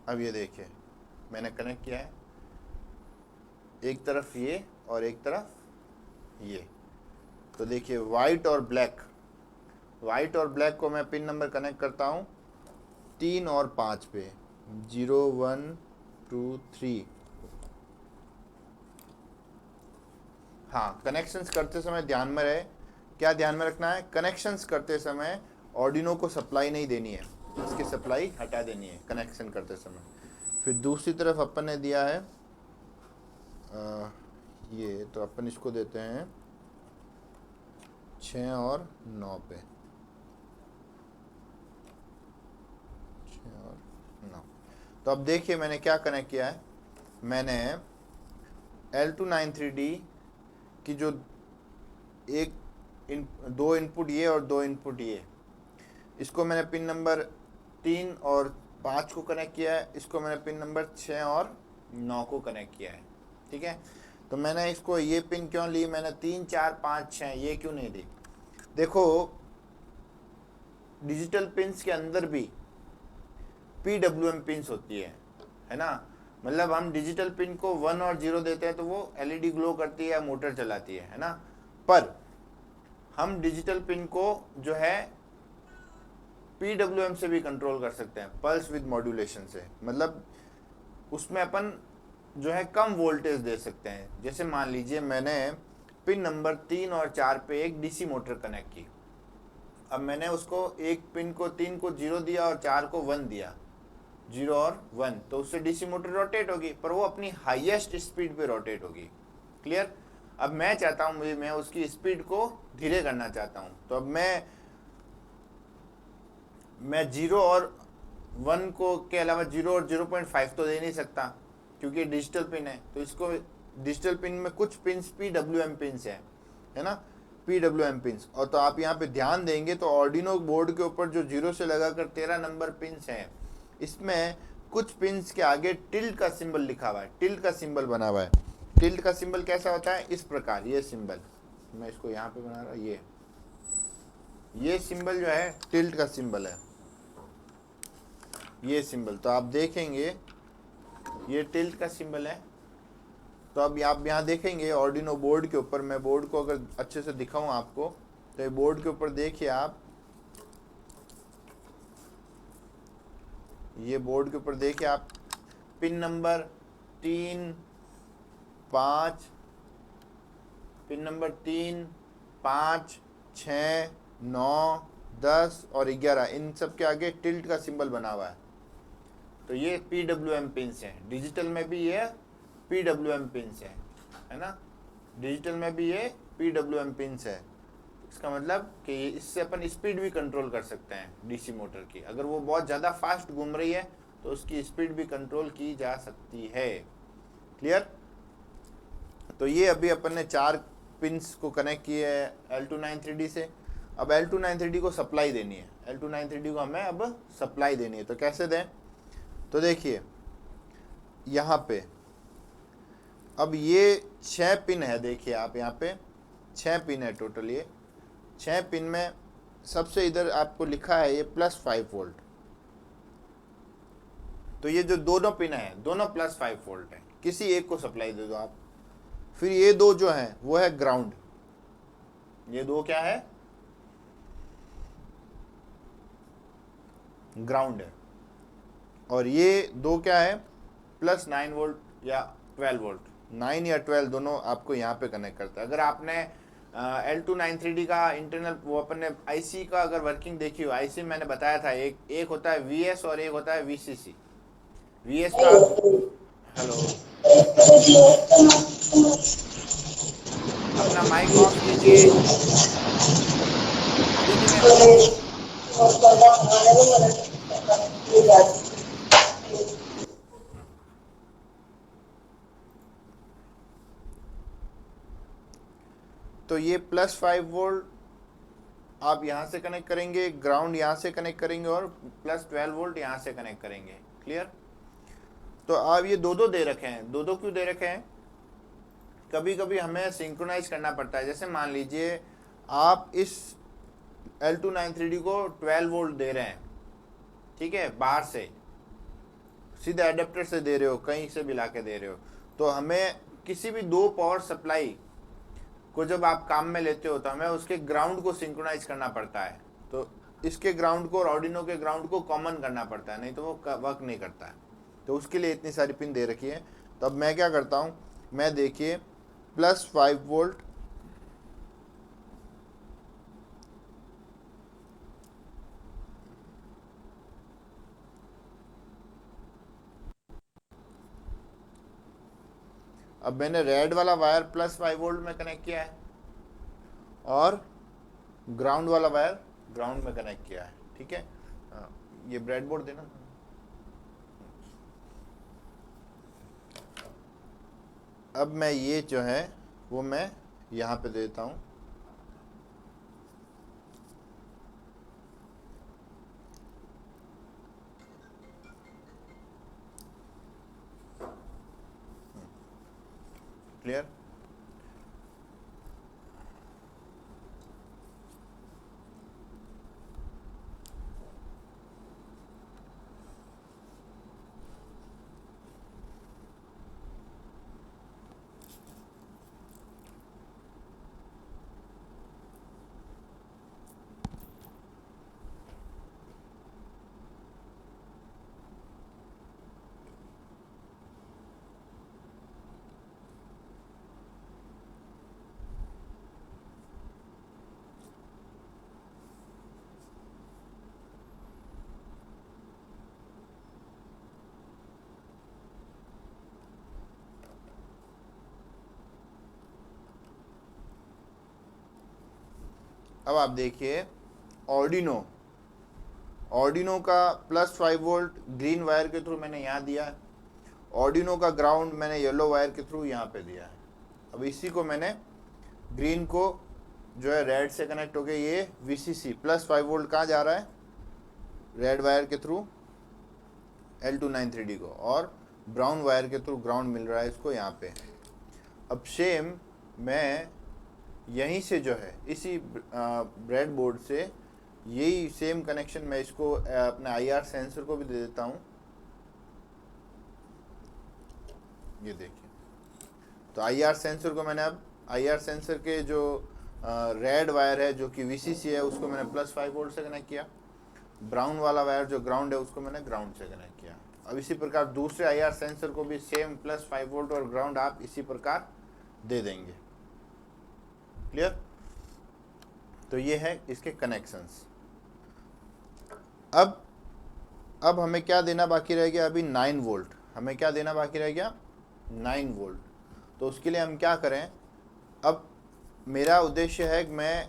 अब ये देखिए मैंने कनेक्ट किया है, एक तरफ ये और एक तरफ ये। तो देखिए वाइट और ब्लैक, वाइट और ब्लैक को मैं पिन नंबर कनेक्ट करता हूँ 3 और 5 पे 0 1 2 3। हाँ, कनेक्शंस करते समय ध्यान में रहे, क्या ध्यान में रखना है, कनेक्शंस करते समय ऑर्डिनो को सप्लाई नहीं देनी है, इसकी सप्लाई हटा देनी है कनेक्शन करते समय। फिर दूसरी तरफ अपन ने दिया है ये, तो अपन इसको देते हैं 6 और 9 पे, 6 और 9। तो अब देखिए मैंने क्या कनेक्ट किया है, मैंने L293D की जो दो इनपुट ये और दो इनपुट ये, इसको मैंने पिन नंबर 3 और 5 को कनेक्ट किया है, इसको मैंने पिन नंबर 6 और 9 को कनेक्ट किया है। ठीक है, तो मैंने इसको ये पिन क्यों ली, मैंने 3 4 5 6 ये क्यों नहीं ली। देखो डिजिटल पिंस के अंदर भी PWM पिंस होती है ना, मतलब हम डिजिटल पिन को 1 और 0 देते हैं तो वो LED ग्लो करती है, मोटर चलाती है ना, पर हम डिजिटल पिन को जो है PWM से भी कंट्रोल कर सकते हैं, पल्स विद मॉड्यूलेशन से, मतलब उसमें अपन जो है कम वोल्टेज दे सकते हैं। जैसे मान लीजिए मैंने पिन नंबर 3 और 4 पे एक DC मोटर कनेक्ट की, अब मैंने उसको एक पिन को 3 को 0 दिया और 4 को 1 दिया, 0 और 1, तो उससे DC मोटर रोटेट होगी, पर वो अपनी हाईएस्ट स्पीड पे रोटेट होगी। क्लियर। अब मैं चाहता हूँ मैं उसकी स्पीड को धीरे करना चाहता हूँ, तो अब मैं 0 और 1 को के अलावा 0 और 0.5 तो दे नहीं सकता क्योंकि डिजिटल पिन है। तो इसको डिजिटल पिन में कुछ पिन्स PWM पिन्स है ना, PWM पिन्स। और तो आप यहाँ पे ध्यान देंगे तो ऑर्डिनो बोर्ड के ऊपर जो 0 से लगाकर 13 नंबर पिन्स हैं, इसमें कुछ पिन्स के आगे टिल्ट का सिंबल लिखा हुआ है, टिल्ट का सिंबल बना हुआ है। टिल्ट का सिंबल कैसा होता है, इस प्रकार, ये सिंबल मैं इसको यहाँ पे बना रहा हूँ, ये सिंबल जो है टिल्ट का सिंबल है, ये सिंबल। तो आप देखेंगे ये टिल्ट का सिंबल है। तो अब आप यहाँ देखेंगे ऑर्डिनो बोर्ड के ऊपर, मैं बोर्ड को अगर अच्छे से दिखाऊं आपको, तो ये बोर्ड के ऊपर देखिए आप, ये बोर्ड के ऊपर देखिए आप, पिन नंबर 3 5, पिन नंबर 3 5 6 9 10 और 11, इन सब के आगे टिल्ट का सिंबल बना हुआ है। तो ये PWM पिन्स हैं, डिजिटल में भी ये PWM पिन्स है ना, डिजिटल में भी ये PWM पिन्स है। इसका मतलब कि इससे अपन स्पीड भी कंट्रोल कर सकते हैं DC मोटर की, अगर वो बहुत ज़्यादा फास्ट घूम रही है तो उसकी स्पीड भी कंट्रोल की जा सकती है। क्लियर। तो ये अभी अपन ने 4 पिन्स को कनेक्ट किए है L293D से। अब L293D को सप्लाई देनी है, L293D को हमें अब सप्लाई देनी है, तो कैसे दें, तो देखिए यहाँ पे अब ये 6 पिन है, देखिए आप यहाँ पे 6 पिन है टोटल, ये 6 पिन में सबसे इधर आपको लिखा है ये +5 वोल्ट, तो ये जो दोनों पिन है दोनों +5 वोल्ट है, किसी एक को सप्लाई दे दो आप। फिर ये दो जो है वो है ग्राउंड, ये दो क्या है, ग्राउंड है, और ये दो क्या है, +9 वोल्ट या 12 वोल्ट, 9 या 12 दोनों आपको यहाँ पे कनेक्ट करता है। अगर आपने L293D का इंटरनल वो अपन ने IC का अगर वर्किंग देखी हो, IC मैंने बताया था, एक होता है VS और एक होता है VCC। VS का, हेलो, अपना माइक ऑफ कीजिए। तो ये +5 वोल्ट आप यहाँ से कनेक्ट करेंगे, ग्राउंड यहाँ से कनेक्ट करेंगे और +12 वोल्ट यहाँ से कनेक्ट करेंगे। क्लियर। तो आप ये दो दे रखे हैं, दो क्यों दे रखे हैं, कभी कभी हमें सिंक्रोनाइज करना पड़ता है। जैसे मान लीजिए आप इस L293D को 12 वोल्ट दे रहे हैं, ठीक है, बाहर से सीधे एडेप्टर से दे रहे हो, कहीं से भी लाके दे रहे हो, तो हमें किसी भी दो पावर सप्लाई को जब आप काम में लेते हो तो हमें उसके ग्राउंड को सिंक्रोनाइज करना पड़ता है। तो इसके ग्राउंड को और ऑर्डिनो के ग्राउंड को कॉमन करना पड़ता है, नहीं तो वो वर्क नहीं करता है। तो उसके लिए इतनी सारी पिन दे रखी है। तो अब मैं क्या करता हूँ, मैं देखिए +5 वोल्ट, अब मैंने रेड वाला वायर +5 वोल्ट में कनेक्ट किया है और ग्राउंड वाला वायर ग्राउंड में कनेक्ट किया है। ठीक है, ये ब्रेडबोर्ड देना। अब मैं ये जो है वो मैं यहाँ पे देता हूँ। क्लियर? अब आप देखिए ऑर्डिनो का +5 वोल्ट ग्रीन वायर के थ्रू मैंने यहाँ दिया है, ऑर्डिनो का ग्राउंड मैंने येलो वायर के थ्रू यहाँ पे दिया है। अब इसी को मैंने ग्रीन को जो है रेड से कनेक्ट हो गया, ये VCC +5 वोल्ट कहाँ जा रहा है, रेड वायर के थ्रू L293D को, और ब्राउन वायर के थ्रू ग्राउंड मिल रहा है इसको यहाँ पे। अब सेम मैं यहीं से जो है इसी ब्रेड बोर्ड से यही सेम कनेक्शन मैं इसको अपने IR सेंसर को भी दे देता हूँ। ये देखिए, तो IR सेंसर को मैंने अब IR सेंसर के जो रेड वायर है जो कि VCC है उसको मैंने +5 वोल्ट से कनेक्ट किया, ब्राउन वाला वायर जो ग्राउंड है उसको मैंने ग्राउंड से कनेक्ट किया। अब इसी प्रकार दूसरे IR सेंसर को भी सेम +5 वोल्ट और ग्राउंड आप इसी प्रकार दे देंगे। क्लियर? तो ये है इसके कनेक्शंस। अब हमें क्या देना बाकी रह गया, अभी 9 वोल्ट हमें क्या देना बाकी रह गया, 9 वोल्ट। तो उसके लिए हम क्या करें, अब मेरा उद्देश्य है कि मैं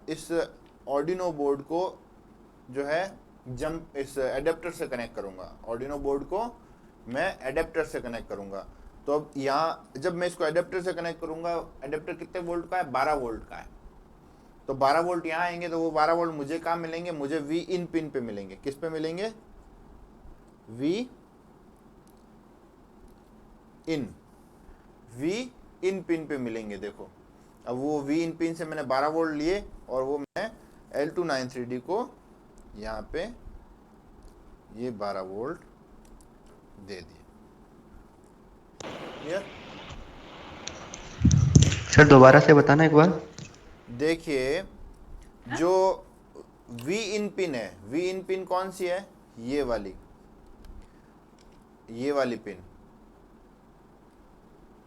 इस ऑर्डिनो बोर्ड को जो है इस एडेप्टर से कनेक्ट करूंगा, ऑर्डिनो बोर्ड को मैं एडेप्टर से कनेक्ट करूंगा। तो अब यहाँ जब मैं इसको एडेप्टर से कनेक्ट करूंगा, एडेप्टर कितने वोल्ट का है, 12 वोल्ट का है। तो 12 वोल्ट यहाँ आएंगे तो वो 12 वोल्ट मुझे कहाँ मिलेंगे, मुझे V इन पिन पे मिलेंगे। किस पे मिलेंगे, V इन पिन पे मिलेंगे। देखो अब वो V इन पिन से मैंने 12 वोल्ट लिए और वो मैं L293D को यहाँ पे ये 12 वोल्ट दे दिए। क्लियर? सर दोबारा से बताना एक बार। देखिए जो V इन पिन है, V इन पिन कौन सी है, ये वाली पिन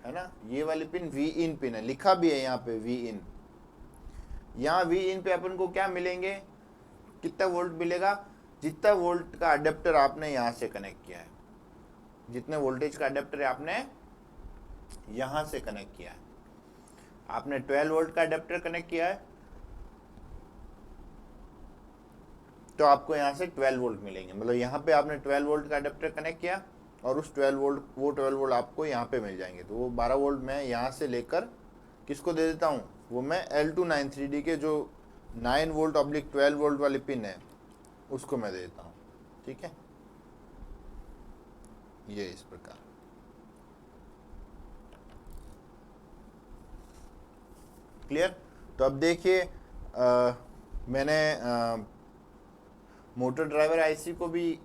है ना, ये वाली पिन V इन पिन है, लिखा भी है यहाँ पे V इन। यहाँ V इन पे अपन को क्या मिलेंगे, कितना वोल्ट मिलेगा, जितना वोल्ट का अडेप्टर आपने यहाँ से कनेक्ट किया है, जितने वोल्टेज का अडेप्टर आपने यहाँ से कनेक्ट किया है। आपने 12 वोल्ट का अडेप्टर कनेक्ट किया है तो आपको यहाँ से 12 वोल्ट मिलेंगे। मतलब यहाँ पे आपने 12 वोल्ट का अडेप्टर कनेक्ट किया और उस 12 वोल्ट आपको यहाँ पे मिल जाएंगे। तो वो 12 वोल्ट मैं यहाँ से लेकर किसको दे देता हूँ, वो मैं L293D के जो 9 वोल्ट ऑब्लिक 12 वोल्ट वाली पिन है उसको मैं दे देता हूँ। ठीक है, ये इस प्रकार। क्लियर? तो अब देखिए मैंने मोटर ड्राइवर आईसी को भी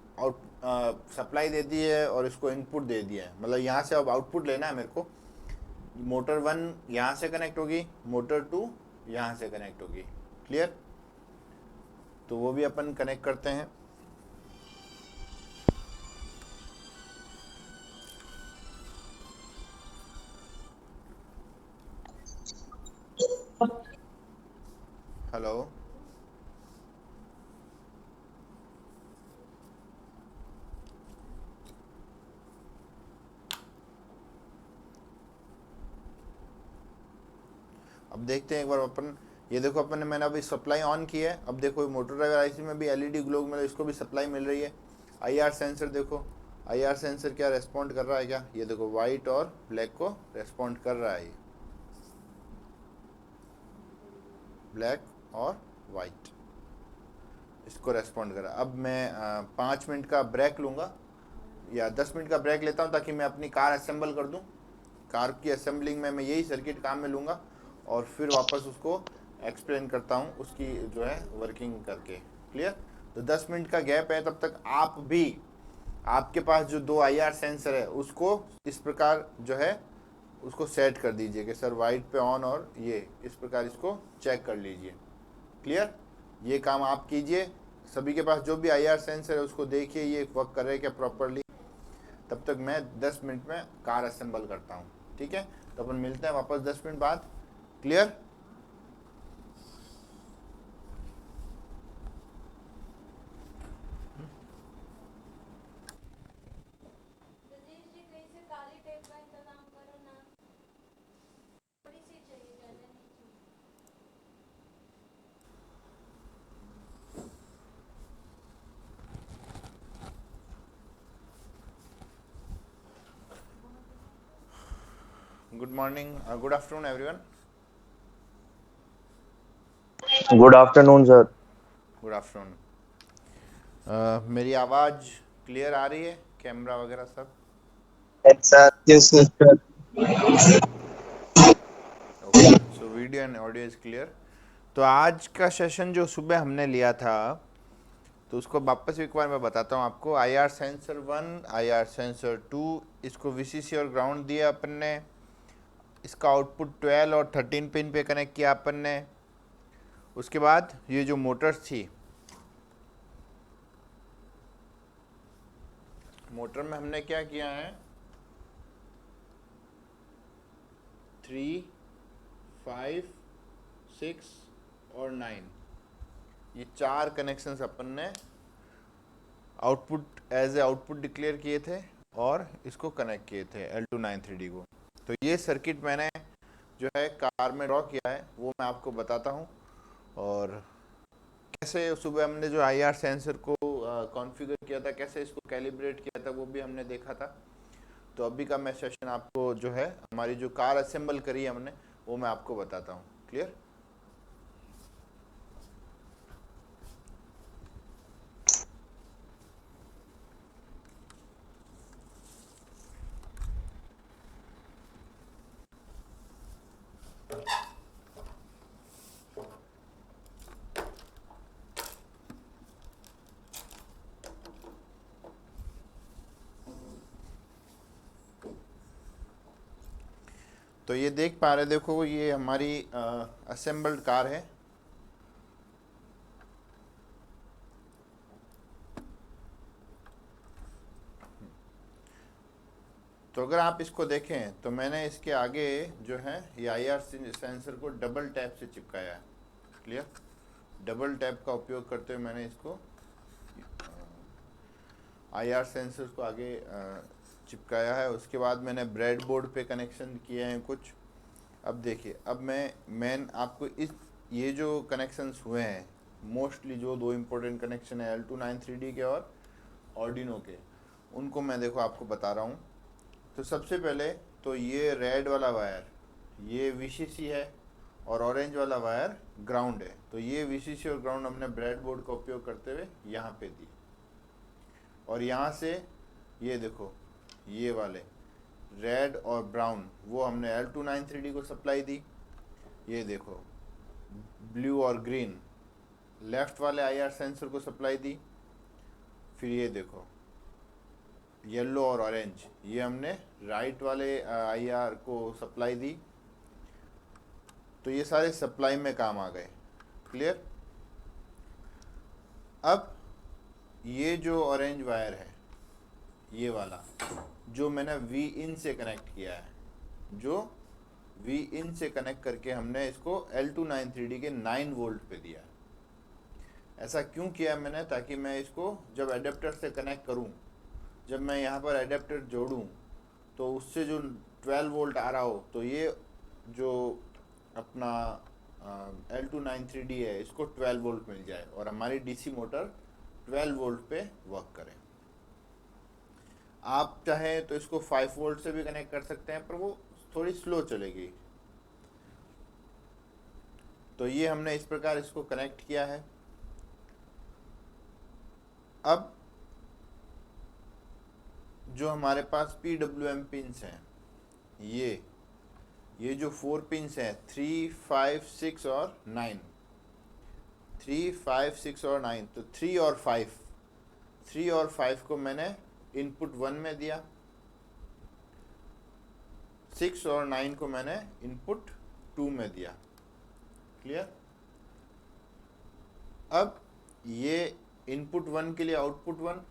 सप्लाई दे दी है और इसको इनपुट दे दिया है। मतलब यहाँ से अब आउटपुट लेना है मेरे को। मोटर 1 यहाँ से कनेक्ट होगी, मोटर 2 यहाँ से कनेक्ट होगी। क्लियर? तो वो भी अपन कनेक्ट करते हैं। हेलो, अब देखते हैं एक बार अपन। ये देखो अपन ने, मैंने अभी सप्लाई ऑन की है। अब देखो मोटर ड्राइवर आईसी में भी एलईडी ग्लो, मतलब इसको भी सप्लाई मिल रही है। आईआर सेंसर देखो, आईआर सेंसर क्या रेस्पॉन्ड कर रहा है क्या, ये देखो वाइट और ब्लैक को रेस्पॉन्ड कर रहा है, ये ब्लैक और वाइट इसको रेस्पॉन्ड कर रहा है। अब मैं 5 मिनट का ब्रेक लूँगा या 10 मिनट का ब्रेक लेता हूँ, ताकि मैं अपनी कार असेंबल कर दूँ। कार की असेंबलिंग में मैं यही सर्किट काम में लूँगा और फिर वापस उसको एक्सप्लेन करता हूँ उसकी जो है वर्किंग करके। क्लियर? तो 10 मिनट का गैप है, तब तक आप भी आपके पास जो 2 आईआर सेंसर है उसको इस प्रकार जो है उसको सेट कर दीजिए कि सर वाइट पे ऑन, और ये इस प्रकार इसको चेक कर लीजिए। क्लियर? ये काम आप कीजिए। सभी के पास जो भी आईआर सेंसर है उसको देखिए ये वर्क कर रहा है क्या प्रॉपरली। तब तक मैं 10 मिनट में कार असेंबल करता हूँ। ठीक है? तो अपन मिलते हैं वापस 10 मिनट बाद। क्लियर? ब्रजेश जी कहीं से काली टेप का इंतजाम करो ना, थोड़ी सी चाहिए, ज़्यादा नहीं चाहिए। Good morning, good afternoon everyone. Good afternoon sir. Good afternoon. मेरी आवाज़ क्लियर आ रही है, कैमरा वगैरह सब? Yes sir. Okay, so video and audio is clear. तो आज का सेशन जो सुबह हमने लिया था, तो उसको वापस एक बार मैं बताता हूँ आपको। आईआर सेंसर 1, आईआर सेंसर 2, इसको वीसीसी और ग्राउंड दिया अपन ने। इसका आउटपुट 12 और 13 पिन पे कनेक्ट किया अपन ने। उसके बाद ये जो मोटर्स थी, मोटर में हमने क्या किया है, 3, 5, 6 और 9, ये 4 कनेक्शंस अपन ने output as a output declare किए थे और इसको कनेक्ट किए थे L293D को। तो ये सर्किट मैंने जो है कार में ड्रॉ किया है, वो मैं आपको बताता हूँ। और कैसे सुबह हमने जो आईआर सेंसर को कॉन्फ़िगर किया था, कैसे इसको कैलिब्रेट किया था, वो भी हमने देखा था। तो अभी का मैं सेशन आपको जो है हमारी जो कार असेंबल करी है हमने, वो मैं आपको बताता हूँ। क्लियर? तो ये देख पा रहे, देखो ये हमारी असेंबल्ड कार है। तो अगर आप इसको देखें तो मैंने इसके आगे जो है ये आईआर सेंसर को डबल टैप से चिपकाया है। क्लियर? डबल टैप का उपयोग करते हुए मैंने इसको आईआर सेंसर को आगे चिपकाया है। उसके बाद मैंने ब्रेड बोर्ड पे कनेक्शन किए हैं कुछ। अब देखिए, अब मैं आपको इस ये जो कनेक्शंस हुए हैं, मोस्टली जो 2 इम्पोर्टेंट कनेक्शन है L293D के और ऑर्डिनो के, उनको मैं देखो आपको बता रहा हूँ। तो सबसे पहले तो ये रेड वाला वायर ये वीसीसी है और ऑरेंज वाला वायर ग्राउंड है। तो ये वीसीसी और ग्राउंड हमने ब्रेड बोर्ड का उपयोग करते हुए यहाँ पे दी। और यहाँ से ये देखो, ये वाले रेड और ब्राउन वो हमने L293D को सप्लाई दी। ये देखो ब्लू और ग्रीन लेफ्ट वाले आईआर सेंसर को सप्लाई दी। फिर ये देखो येलो और ऑरेंज ये हमने राइट वाले आईआर को सप्लाई दी। तो ये सारे सप्लाई में काम आ गए। क्लियर? अब ये जो ऑरेंज वायर है, ये वाला जो मैंने वी इन से कनेक्ट किया है, जो वी इन से कनेक्ट करके हमने इसको L293D के 9 वोल्ट पे दिया। ऐसा क्यों किया मैंने, ताकि मैं इसको जब एडेप्टर से कनेक्ट करूं, जब मैं यहाँ पर एडेप्टर जोड़ूं, तो उससे जो 12 वोल्ट आ रहा हो, तो ये जो अपना L293D है, इसको 12 वोल्ट मिल जाए और हमारी डीसी मोटर 12 वोल्ट पे वर्क करे। आप चाहें तो इसको 5 वोल्ट से भी कनेक्ट कर सकते हैं, पर वो थोड़ी स्लो चलेगी। तो ये हमने इस प्रकार इसको कनेक्ट किया है। अब जो हमारे पास PWM पिंस हैं, ये जो 4 पिंस हैं, 3, 5, 6 और 9, 3, 5, 6 और 9, तो 3 और 5 को मैंने इनपुट 1 में दिया, 6 और 9 को मैंने इनपुट 2 में दिया। क्लियर? अब ये इनपुट 1 के लिए आउटपुट 1,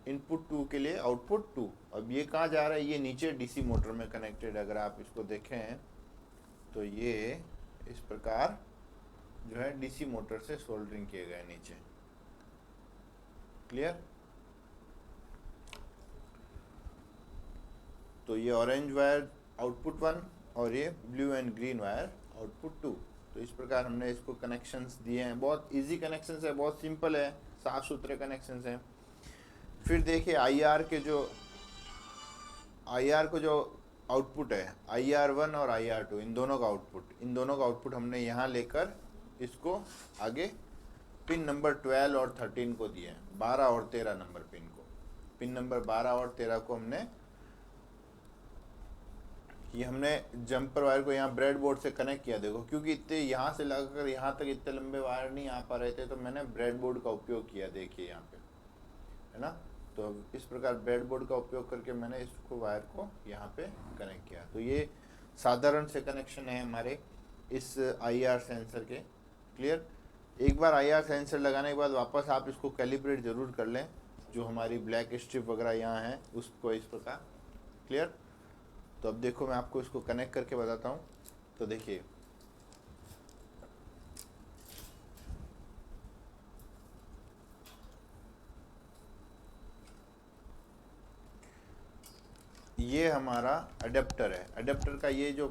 इनपुट 2 के लिए आउटपुट 2। अब ये कहाँ जा रहा है, ये नीचे डीसी मोटर में कनेक्टेड। अगर आप इसको देखें तो ये इस प्रकार जो है डीसी मोटर से सोल्डरिंग किए गए नीचे। क्लियर? तो ये ऑरेंज वायर आउटपुट 1 और ये blue and green wire output 2। तो इस प्रकार हमने इसको कनेक्शंस दिए हैं। बहुत इजी कनेक्शंस है, बहुत सिंपल है, साफ सुथरे कनेक्शंस हैं। फिर देखिए IR को जो आउटपुट है, IR1 और IR2, इन दोनों का आउटपुट हमने यहाँ लेकर इसको आगे पिन नंबर 12 और 13 को दिए हैं, 12 और 13 नंबर पिन नंबर 12 और 13 को हमने जंपर वायर को यहाँ ब्रेड बोर्ड से कनेक्ट किया। देखो, क्योंकि इतने यहाँ से लगाकर यहाँ तक इतने लंबे वायर नहीं आ पा रहे थे, तो मैंने ब्रेड बोर्ड का उपयोग किया। देखिए यहाँ पे, है ना? तो इस प्रकार ब्रेड बोर्ड का उपयोग करके मैंने इसको वायर को यहाँ पे कनेक्ट किया। तो ये साधारण से कनेक्शन है हमारे इस IR सेंसर के। क्लियर? एक बार IR सेंसर लगाने के बाद वापस आप इसको कैलिब्रेट ज़रूर कर लें, जो हमारी ब्लैक स्ट्रिप वगैरह यहाँ है उसको इस प्रकार। क्लियर? तो अब देखो, मैं आपको इसको कनेक्ट करके बताता हूँ। तो देखिए, ये हमारा अडेप्टर है। अडेप्टर का ये जो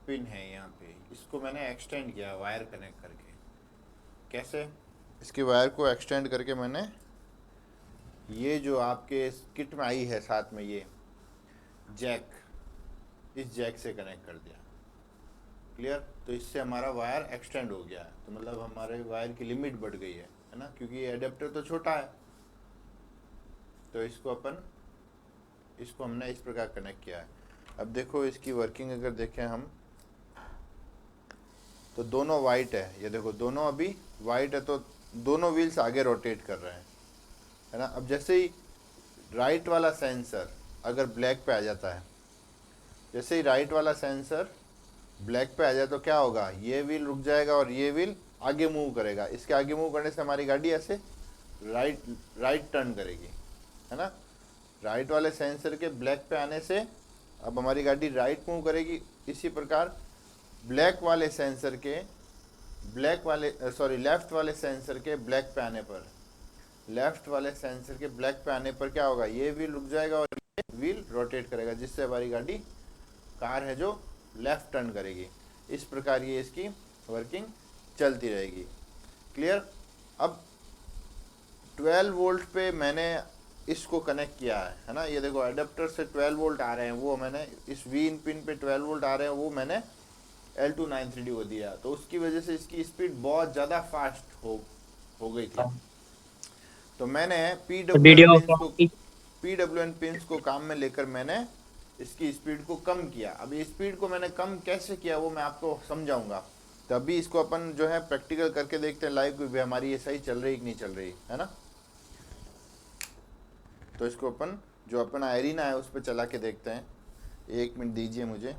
पिन है यहाँ पे, इसको मैंने एक्सटेंड किया वायर कनेक्ट करके। कैसे? इसके वायर को एक्सटेंड करके मैंने ये जो आपके किट में आई है साथ में, ये जैक, इस जैक से कनेक्ट कर दिया। क्लियर? तो इससे हमारा वायर एक्सटेंड हो गया है। तो मतलब हमारे वायर की लिमिट बढ़ गई है ना, क्योंकि ये एडेप्टर तो छोटा है। तो इसको हमने इस प्रकार कनेक्ट किया है। अब देखो इसकी वर्किंग अगर देखें हम, तो दोनों वाइट है। ये देखो, दोनों अभी वाइट है, तो दोनों व्हील्स आगे रोटेट कर रहे हैं, है ना? अब जैसे ही राइट वाला सेंसर अगर ब्लैक पे आ जाता है, जैसे ही राइट वाला सेंसर ब्लैक पे आ जाए, तो क्या होगा, ये व्हील रुक जाएगा और ये व्हील आगे मूव करेगा। इसके आगे मूव करने से हमारी गाड़ी ऐसे राइट टर्न करेगी, है ना? राइट वाले सेंसर के ब्लैक पे आने से अब हमारी गाड़ी राइट मूव करेगी। इसी प्रकार लेफ्ट वाले सेंसर के ब्लैक पे आने पर क्या होगा, ये व्हील रुक जाएगा और ये व्हील रोटेट करेगा, जिससे हमारी गाड़ी कार है जो लेफ्ट टर्न करेगी। इस प्रकार ये इसकी वर्किंग चलती रहेगी। क्लियर? अब 12 वोल्ट पे मैंने इसको कनेक्ट किया है ना? ये देखो, एडेप्टर से 12 वोल्ट आ रहे हैं, वो मैंने इस वी इन पिन पे 12 वोल्ट आ रहे हैं, वो मैंने L293D को दिया। तो उसकी वजह से इसकी स्पीड बहुत ज़्यादा फास्ट हो गई थी। तो मैंने PWM पिंस को काम में लेकर मैंने इसकी स्पीड को कम किया। अब ये स्पीड को मैंने कम कैसे किया वो मैं आपको समझाऊंगा। तभी इसको अपन जो है प्रैक्टिकल करके देखते हैं लाइव भी हमारी ये सही चल रही कि नहीं चल रही, है ना? तो इसको अपन जो अपना एरिना है उस पर चला के देखते हैं। 1 मिनट दीजिए मुझे।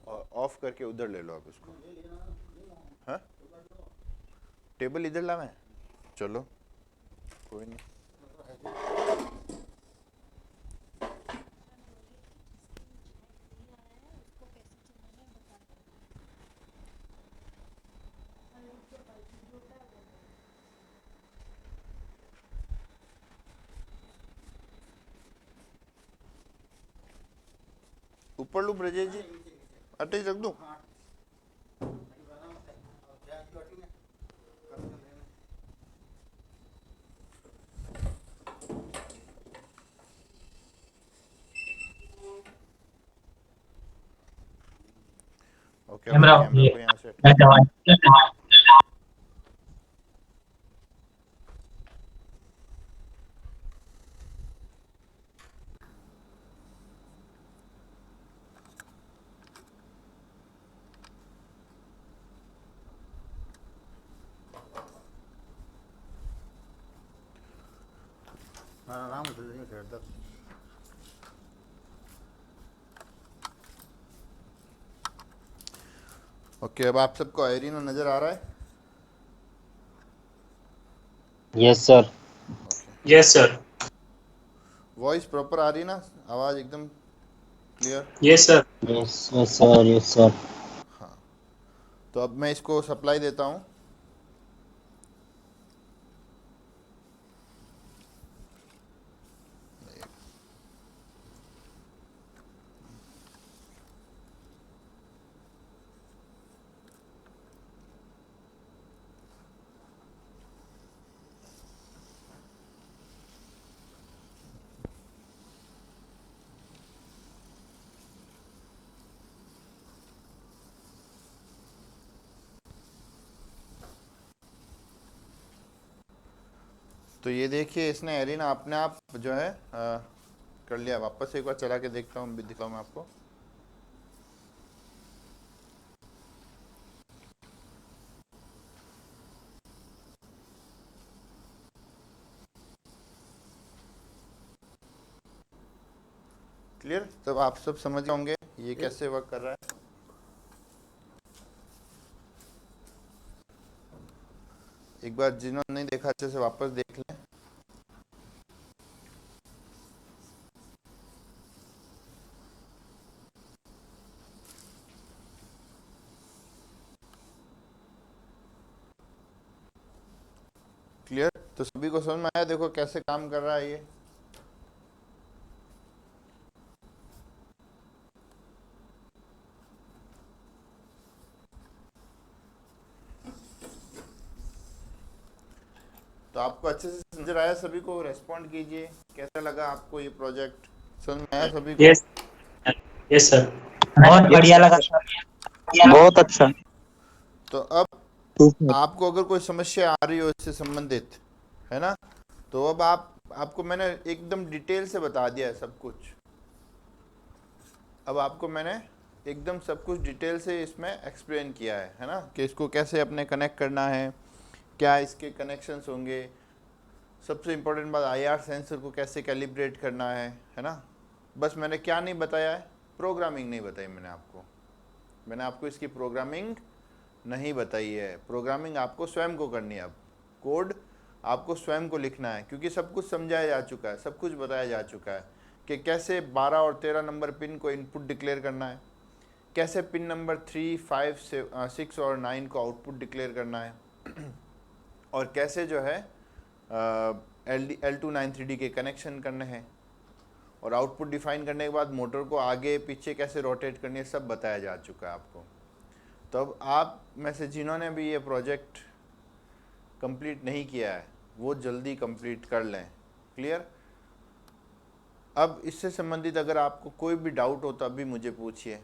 और ऑफ करके उधर ले लो आप इसको। हाँ, टेबल इधर लावे, चलो कोई नहीं। ऊपर लू ब्रजेश जी, अटे रख दूं? ओके, कैमरा कैमरा को यहाँ से आराम से खेलता। ओके, अब आप सबको एरिनो नजर आ रहा है? Yes, sir. Yes sir. Voice proper आ रही ना, आवाज एकदम clear? Yes sir. Yes, yes, sir. Yes, sir. हाँ, तो अब मैं इसको सप्लाई देता हूँ। तो ये देखिए, इसने एरिना अपने आप जो है कर लिया। वापस एक बार चला के देखता हूँ, दिखाऊँ मैं आपको। क्लियर? तब आप सब समझ होंगे ये कैसे वर्क कर रहा है। एक बार जिन्होंने नहीं देखा अच्छे से वापस देख लें। क्लियर? तो सभी को समझ में आया? देखो कैसे काम कर रहा है ये। तो आपको अच्छे से नजर आया? सभी को रेस्पॉन्ड कीजिए, कैसा लगा आपको ये प्रोजेक्ट? समझ में आया सभी को? यस यस सर, बहुत बढ़िया लगा सर। बहुत अच्छा। तो अब आपको अगर कोई समस्या आ रही हो इससे संबंधित, है ना, तो अब आपको मैंने एकदम डिटेल से बता दिया है सब कुछ। अब आपको मैंने एकदम सब कुछ डिटेल से इसमें एक्सप्लेन किया है ना, कि इसको कैसे अपने कनेक्ट करना है, क्या इसके कनेक्शंस होंगे। सबसे इम्पोर्टेंट बात, आईआर सेंसर को कैसे कैलिब्रेट करना है ना। बस मैंने क्या नहीं बताया है, प्रोग्रामिंग नहीं बताई मैंने आपको इसकी प्रोग्रामिंग नहीं बताई है। प्रोग्रामिंग आपको स्वयं को करनी है। अब कोड आपको स्वयं को लिखना है, क्योंकि सब कुछ समझाया जा चुका है, सब कुछ बताया जा चुका है कि कैसे 12 और 13 नंबर पिन को इनपुट डिक्लेयर करना है, कैसे पिन नंबर 3, 5, 6 और 9 को आउटपुट डिक्लेयर करना है, और कैसे जो है L293D के कनेक्शन करने हैं, और आउटपुट डिफाइन करने के बाद मोटर को आगे पीछे कैसे रोटेट करनी है, सब बताया जा चुका है आपको। तो अब आप में से जिन्होंने भी ये प्रोजेक्ट कंप्लीट नहीं किया है वो जल्दी कंप्लीट कर लें। क्लियर? अब इससे संबंधित अगर आपको कोई भी डाउट हो तो अभी मुझे पूछिए।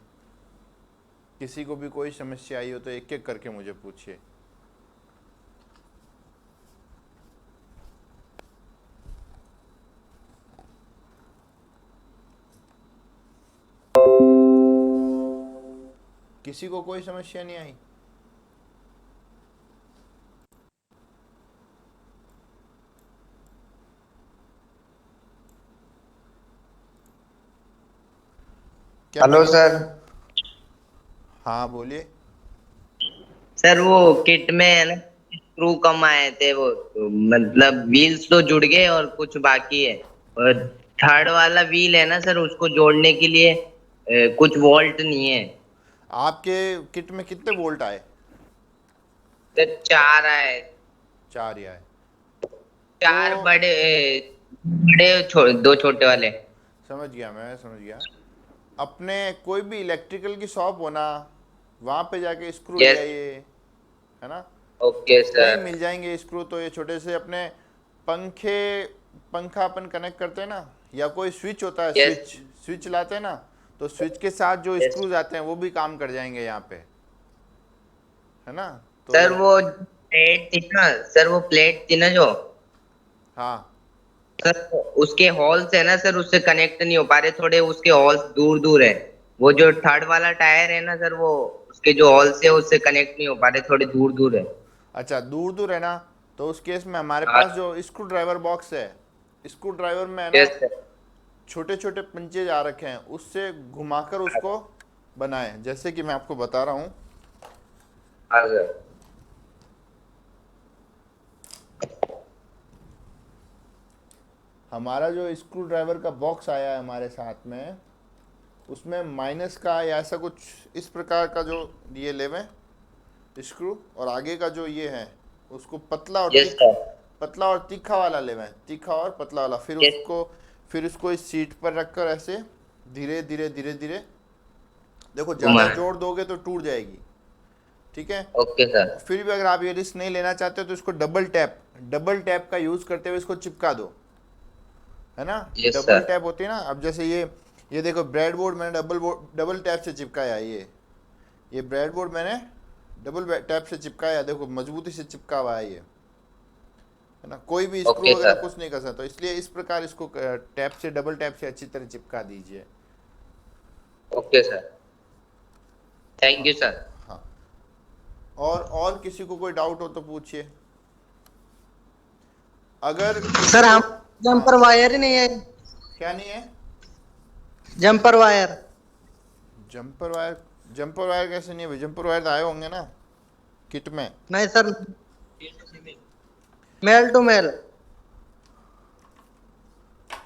किसी को भी कोई समस्या आई हो तो एक एक करके मुझे पूछिए। किसी को कोई समस्या नहीं आई? क्या हेलो मैं- सर। हाँ बोलिए। सर वो किट में है ना, स्क्रू कम आए थे वो, तो मतलब व्हील्स तो जुड़ गए और कुछ बाकी है। और थर्ड वाला व्हील है ना सर, उसको जोड़ने के लिए कुछ वोल्ट नहीं है। आपके किट में कितने वोल्ट आए? सर 4 आए। 4 ही आए। तो चार बड़े, दो छोटे वाले। समझ गया, मैं समझ गया। अपने कोई भी इलेक्ट्रिकल की शॉप हो ना, वहाँ पे जाके स्क्रू ले यस। आइए, है ना। ओके कहीं सर। मिल जाएंगे स्क्रू। तो ये छोटे से अपने पंखे, पंखा अपन कनेक्ट करते हैं ना, या कोई स्विच होता है, यस। स्विच स्विच लाते हैं ना, तो स्विच के साथ जो यस स्क्रूज आते हैं वो भी काम कर जाएंगे यहाँ पे, है ना। तो सर, वो प्लेट थी ना सर, वो प्लेट थी ना जो, हाँ, सर उसके हॉल्स है ना सर, उससे कनेक्ट नहीं हो पा रहे, थोड़े उसके हॉल्स दूर दूर है। वो जो थर्ड वाला टायर है ना सर, वो उसके जो हॉल्स है उससे कनेक्ट नहीं हो पा रहे, थोड़े दूर दूर है। अच्छा दूर दूर है ना, तो उस केस में हमारे हाँ। पास जो स्क्रू ड्राइवर बॉक्स है, स्क्रू ड्राइवर में है ना, यस सर। छोटे छोटे पंचेज आ रखे हैं, उससे घुमाकर उसको बनाएं। जैसे कि मैं आपको बता रहा हूँ। हाँ सर। हमारा जो स्क्रू ड्राइवर का बॉक्स आया है हमारे साथ में, उसमें माइनस का या ऐसा कुछ इस प्रकार का जो ये लेवें स्क्रू, और आगे का जो ये है उसको यस सर। पतला और तीखा वाला लेवें, तीखा और पतला वाला। यस। फिर उसको इस सीट पर रखकर ऐसे धीरे धीरे धीरे धीरे, देखो ज़्यादा घुमाएं। जोर दोगे तो टूट जाएगी, ठीक है। Okay sir. फिर भी अगर आप ये रिस्क नहीं लेना चाहते हो तो इसको डबल टैप का यूज़ करते हुए इसको चिपका दो, है ना। Yes double sir. टैप होती है ना। अब जैसे ये देखो ब्रेड बोर्ड मैंने डबल टैप से चिपकाया। ये ब्रेड बोर्ड मैंने डबल टैप से चिपकाया, देखो मजबूती से चिपका हुआ है ये, है ना। कोई भी स्क्रू ओके वगैरह सर। कुछ नहीं कर सकता, तो इसलिए इस प्रकार इसको टैप से, डबल टैप से अच्छी तरह चिपका दीजिए। Okay sir. थैंक हाँ यू सर। हाँ। और किसी को कोई डाउट हो तो पूछिए। अगर किसी सर को, हम जम्पर हाँ, वायर ही नहीं है। क्या नहीं है? Jumper wire jumper wire? Jumper wire कैसे नहीं है भाई? जंपर वायर तो आए होंगे ना किट में। नहीं sir, male to male.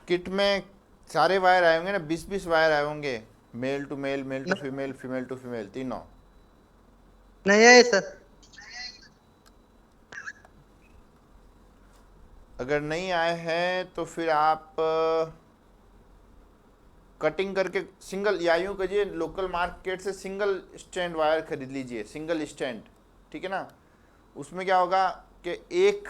Kit में सारे वायर आए होंगे ना, 20-20 वायर आए होंगे, male to male, male to female, female to female, तीनों। नहीं है सर। अगर नहीं आए हैं तो फिर आप कटिंग करके सिंगल, या यूँ कहिए लोकल मार्केट से सिंगल स्टैंड वायर खरीद लीजिए, सिंगल स्टैंड, ठीक है ना। उसमें क्या होगा कि एक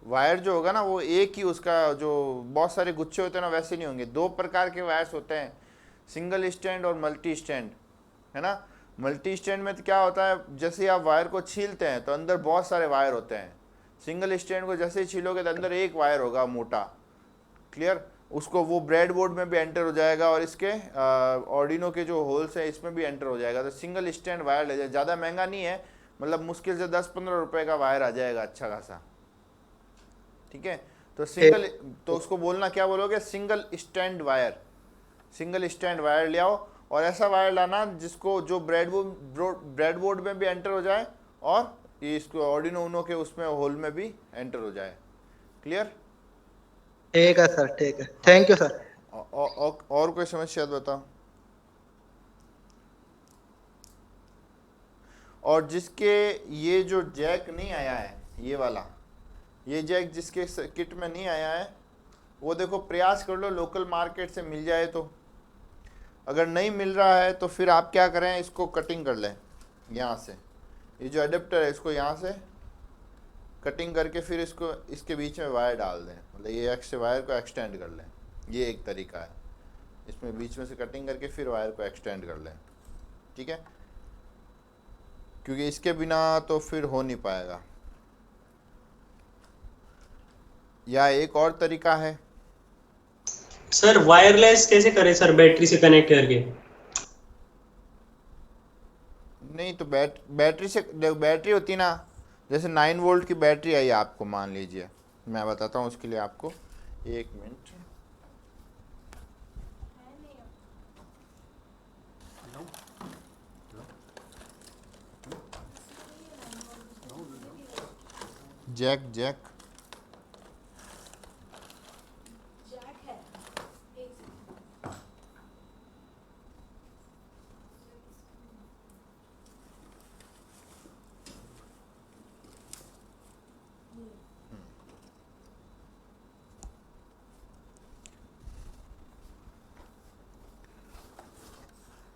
वायर जो होगा ना, वो एक ही उसका, जो बहुत सारे गुच्छे होते हैं ना वैसे नहीं होंगे। दो प्रकार के वायर्स होते हैं, सिंगल स्टैंड और मल्टी स्टैंड, है ना। मल्टी स्टैंड में तो क्या होता है, जैसे ही आप वायर को छीलते हैं तो अंदर बहुत सारे वायर होते हैं। सिंगल स्टैंड को जैसे ही छीलोगे तो अंदर एक वायर होगा मोटा, क्लियर। उसको वो ब्रेड बोर्ड में भी एंटर हो जाएगा और इसके ऑर्डिनो के जो होल्स हैं इसमें भी एंटर हो जाएगा। तो सिंगल स्टैंड वायर ले जाए, ज़्यादा महंगा नहीं है, मतलब मुश्किल से 10-15 रुपए का वायर आ जाएगा अच्छा खासा, ठीक है। तो सिंगल, तो उसको बोलना क्या बोलोगे, single stand wire. Single stand wire ले आओ, और ऐसा वायर लाना जिसको, जो ब्रेड बोर्ड में भी एंटर हो जाए और ये इसको ऑर्डिनो उनो के उसमें होल में भी एंटर हो जाए, क्लियर। ठीक है सर, ठीक है, थैंक यू सर। और कोई समस्या तो बताओ। और जिसके ये जो जैक नहीं आया है, ये वाला, ये जैक जिसके किट में नहीं आया है, वो देखो प्रयास कर लो लोकल मार्केट से मिल जाए तो। अगर नहीं मिल रहा है तो फिर आप क्या करें, इसको कटिंग कर लें यहाँ से, ये जो अडेप्टर है इसको यहाँ से कटिंग करके फिर इसको इसके बीच में वायर डाल दें, मतलब ये एक्स्ट्रा वायर को एक्सटेंड कर लें। ये एक तरीका है, इसमें बीच में से कटिंग करके फिर वायर को एक्सटेंड कर लें, ठीक है। क्योंकि इसके बिना तो फिर हो नहीं पाएगा। या एक और तरीका है, सर वायरलेस कैसे करें सर, बैटरी से कनेक्ट करके? नहीं तो बैटरी से, बैटरी होती है ना, जैसे 9 वोल्ट की बैटरी आई आपको, मान लीजिए, मैं बताता हूँ उसके लिए आपको, 1 मिनट। जैक जैक जैक है एक सेकंड।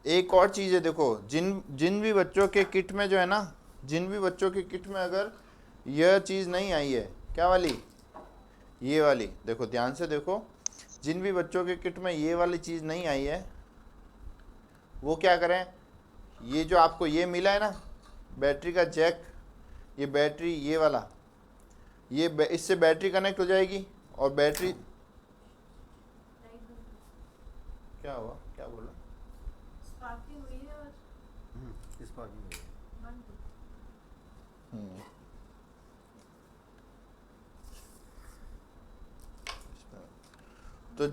एक और चीज़ है, देखो जिन जिन भी बच्चों के किट में जो है ना, जिन भी बच्चों के किट में अगर यह चीज़ नहीं आई है, क्या वाली, ये वाली, देखो ध्यान से देखो, जिन भी बच्चों के किट में ये वाली चीज़ नहीं आई है वो क्या करें, ये जो आपको ये मिला है ना बैटरी का जैक, ये बैटरी ये वाला, ये इससे बैटरी कनेक्ट हो जाएगी और बैटरी, क्या हुआ, क्या बोला, स्पार्किंग हुई है और बंद हो। तो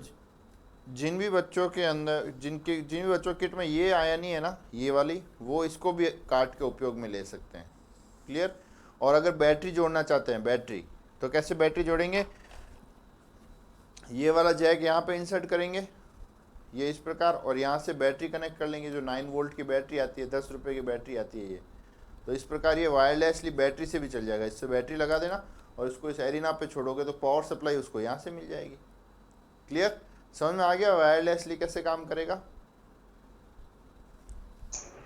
जिन भी बच्चों के अंदर जिन भी बच्चों के किट में ये आया नहीं है ना, ये वाली, वो इसको भी काट के उपयोग में ले सकते हैं। क्लियर। और अगर बैटरी जोड़ना चाहते हैं, बैटरी, तो कैसे बैटरी जोड़ेंगे, ये वाला जैक यहाँ पे इंसर्ट करेंगे, ये इस प्रकार, और यहाँ से बैटरी कनेक्ट कर लेंगे, जो 9 वोल्ट की बैटरी आती है, 10 रुपये की बैटरी आती है ये, तो इस प्रकार ये वायरलेसली बैटरी से भी चल जाएगा। इससे बैटरी लगा देना और इसको इस एरिना पे छोड़ोगे तो पावर सप्लाई उसको यहाँ से मिल जाएगी। क्लियर, समझ में आ गया वायरलेसली कैसे काम करेगा।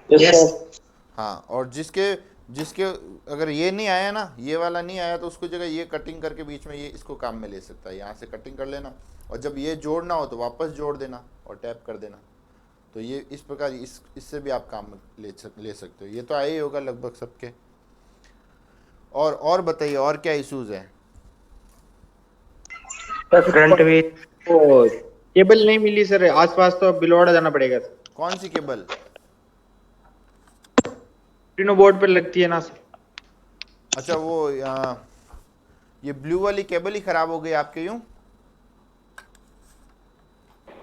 यस हाँ, और जिसके जिसके अगर ये नहीं आया ना, ये वाला नहीं आया, तो उसको जगह ये कटिंग करके बीच में ये इसको काम में ले सकता है, यहाँ से कटिंग कर लेना और जब ये जोड़ना हो तो वापस जोड़ देना और टैप कर देना। तो ये इस प्रकार इससे भी आप काम ले सकते हो। ये तो आया ही होगा लगभग सबके। और बताइए और क्या इश्यूज है। सर फ्रंट भी वो केबल नहीं मिली सर, आसपास तो बिलवाड़ा जाना पड़ेगा सर। कौन सी केबल, तीनों बोर्ड पे लगती है ना सर। अच्छा वो ये ब्लू वाली केबल ही खराब हो गई आपके यूं।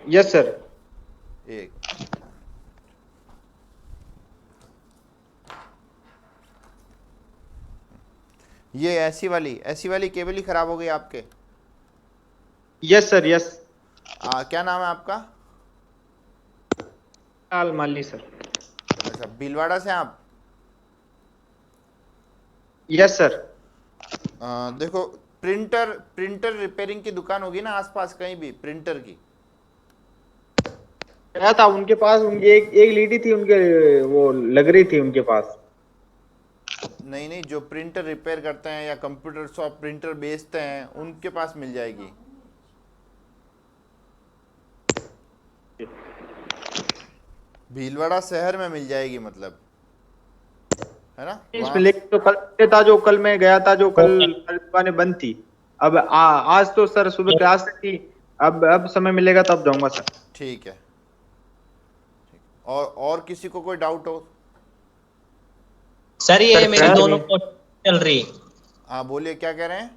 Yes sir. एक ये ऐसी वाली केबल ही खराब हो गई आपके। Yes sir yes. क्या नाम है आपका। लाल माली सर। अच्छा, भीलवाड़ा से आप। Yes sir. देखो प्रिंटर रिपेयरिंग की दुकान होगी ना आसपास कहीं भी, प्रिंटर की। गया था उनके पास, उनकी एक लेडी थी, उनके वो लग रही थी उनके पास। नहीं, जो प्रिंटर रिपेयर करते हैं या कंप्यूटर शॉप प्रिंटर बेचते हैं उनके पास मिल जाएगी। भीलवाड़ा शहर में मिल जाएगी मतलब, है ना। इसमें लेकिन तो कल था, जो कल मैं गया था, जो कल दुकानें बंद थी। अब आज तो सर सुबह क्लास थी, अब समय मिलेगा तब जाऊंगा सर। ठीक है। और किसी को कोई डाउट हो। सर ये मेरी दोनों चल रही। हाँ बोलिए, क्या कह रहे हैं।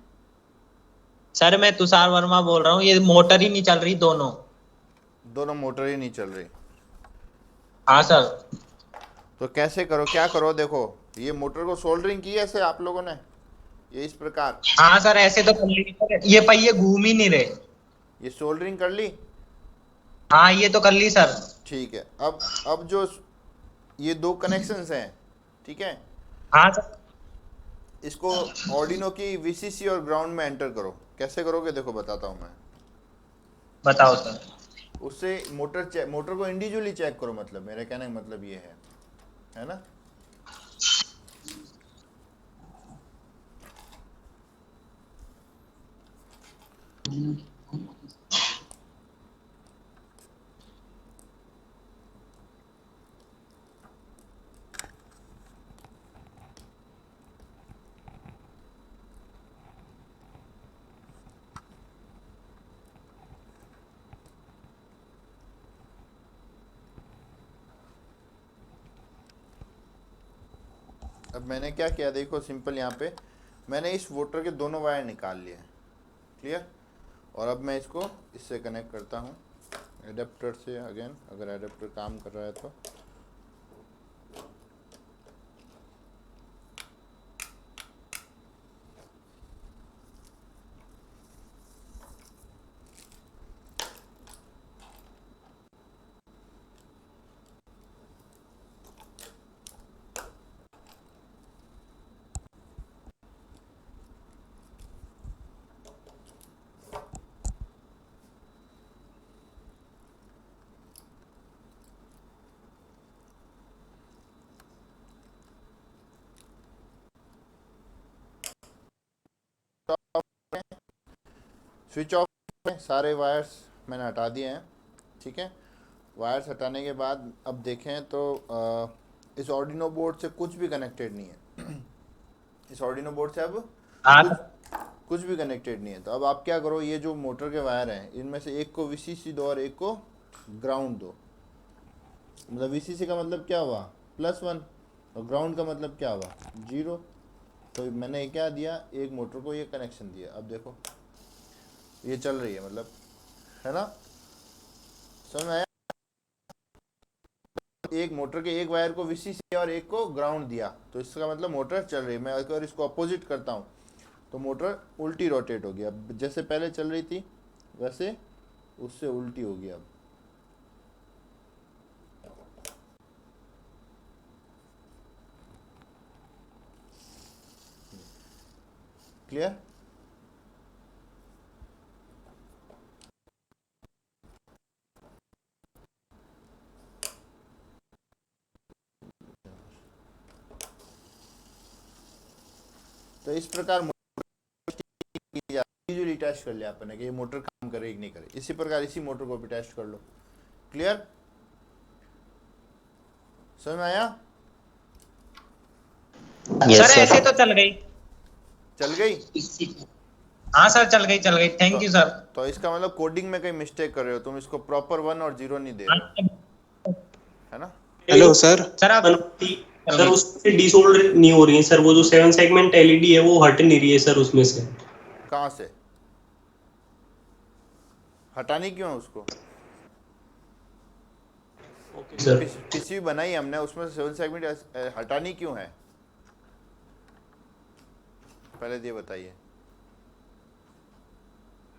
सर मैं तुषार वर्मा बोल रहा हूँ, ये मोटर ही नहीं चल रही दोनों मोटर ही नहीं चल रही। हाँ सर। तो कैसे करो, क्या करो, देखो ये मोटर को सोल्डरिंग की है ऐसे आप लोगों ने, ये इस प्रकार। हाँ सर ऐसे तो कर ली, ये पहिए घूम ही नहीं रहे। ये सोल्डरिंग कर ली। हाँ ये तो कर ली सर। ठीक है। अब जो ये 2 कनेक्शंस हैं, ठीक है, हाँ सर। इसको ऑर्डिनो की वीसीसी और ग्राउंड में एंटर करो। कैसे करोगे देखो बताता हूँ मैं। बताओ सर। उससे मोटर को इंडिविजुअली चेक करो, मतलब मेरे कहने का मतलब ये है ना। अब मैंने क्या किया देखो, सिंपल यहाँ पे मैंने इस वोटर के दोनों वायर निकाल लिए। क्लियर। और अब मैं इसको इससे कनेक्ट करता हूँ एडेप्टर से, अगेन अगर एडेप्टर काम कर रहा है तो। स्विच ऑफ है, सारे वायर्स मैंने हटा दिए हैं, ठीक है। वायर्स हटाने के बाद अब देखें तो इस ऑर्डिनो बोर्ड से कुछ भी कनेक्टेड नहीं है। इस ऑर्डिनो बोर्ड से अब कुछ कुछ भी कनेक्टेड नहीं है। तो अब आप क्या करो, ये जो मोटर के वायर हैं इनमें से एक को वीसीसी दो और एक को ग्राउंड दो। मतलब वीसीसी का मतलब क्या हुआ, +1, और ग्राउंड का मतलब क्या हुआ, 0। तो मैंने क्या दिया, एक मोटर को ये कनेक्शन दिया। अब देखो ये चल रही है, मतलब, है ना, समझ में आया। एक मोटर के एक वायर को वीसीसी और एक को ग्राउंड दिया, तो इसका मतलब मोटर चल रही है। मैं अगर इसको अपोजिट करता हूँ तो मोटर उल्टी रोटेट होगी। अब जैसे पहले चल रही थी वैसे उससे उल्टी होगी। अब क्लियर। तो इस प्रकार यूजुअली टेस्ट कर लिया आपने कि ये मोटर काम करे कि नहीं करे। इसी प्रकार इसी मोटर को भी टेस्ट कर लो। क्लियर, समझ में आया। यस सर ऐसे सर। तो चल गई। चल गई। हाँ सर चल गई थैंक यू सर। तो इसका मतलब कोडिंग में कहीं मिस्टेक कर रहे हो तुम, इसको प्रॉपर 1 और 0 नहीं दे रहे हो, है ना। Hello sir. सर आप सर उससे डिसोल्डर नहीं हो रही है सर, वो जो 7 सेगमेंट एलईडी है वो हट नहीं रही है सर उसमें से। कहाँ से हटानी क्यों है उसको। Okay sir. पीसीबी बनाई हमने, उसमें से 7 सेगमेंट हटानी क्यों है, पहले ये बताइए।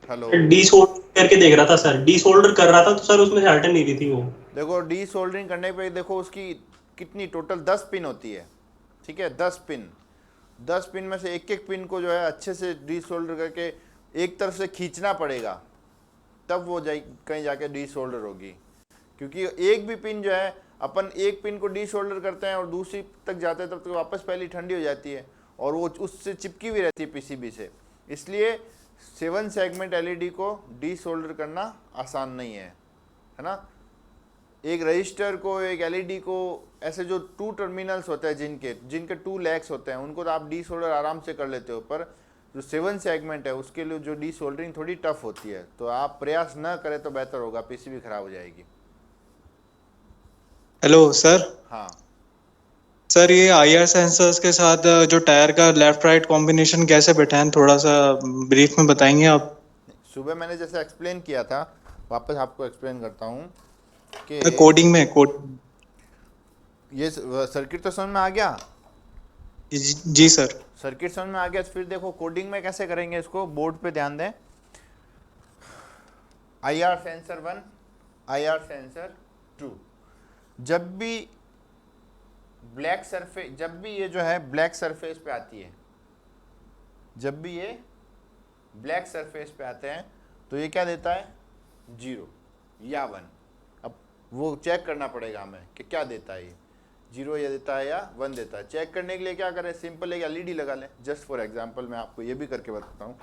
हेलो, डीसोल्डर करके देख रहा था सर, डीसोल्डर कर रहा था तो सर उसमें से हट नहीं रही थी वो। देखो डी सोल्डरिंग करने पे देखो उसकी कितनी टोटल 10 पिन होती है, ठीक है। 10 पिन में से एक एक पिन को जो है अच्छे से डी सोल्डर करके एक तरफ से खींचना पड़ेगा, तब वो कहीं जाके डी सोल्डर होगी। क्योंकि एक भी पिन जो है, अपन एक पिन को डी सोल्डर करते हैं और दूसरी तक जाते हैं तब तक वापस पहली ठंडी हो जाती है और वो उससे चिपकी हुई रहती है पीसीबी से। इसलिए 7 सेगमेंट एलईडी को डी सोल्डर करना आसान नहीं है ना। एक रजिस्टर को, एक एलईडी को, ऐसे जो 2 टर्मिनल्स होते हैं जिनके 2 लेग्स होते हैं उनको तो आप डी सोल्डर आराम से कर लेते हो, पर जो 7 सेगमेंट है उसके लिए जो डी सोल्डरिंग थोड़ी टफ होती है। तो आप प्रयास न करें तो बेहतर होगा, पीसीबी खराब हो जाएगी। Hello sir. हाँ सर ये आईआर सेंसर्स के साथ जो टायर का लेफ्ट राइट कॉम्बिनेशन कैसे बैठाएं, थोड़ा सा ब्रीफ में बताएंगे आप। सुबह मैंने जैसे एक्सप्लेन किया था, वापस आपको एक्सप्लेन करता हूँ कि कोडिंग में ये सर्किट तो समझ में आ गया। जी सर। सर्किट समझ में आ गया तो फिर देखो कोडिंग में कैसे करेंगे इसको, बोर्ड पे ध्यान दें। IR सेंसर 1, IR सेंसर 2, जब भी ब्लैक सरफेस, जब भी ये जो है ब्लैक सरफेस पे आती है, जब भी ये ब्लैक सरफेस पे आते हैं तो ये क्या देता है, 0 या 1। अब वो चेक करना पड़ेगा हमें कि क्या देता है, ये 0 या देता है या 1 देता है। चेक करने के लिए क्या करें, सिंपल एक एलईडी लगा लें। जस्ट फॉर एग्जांपल मैं आपको ये भी करके बताता हूँ।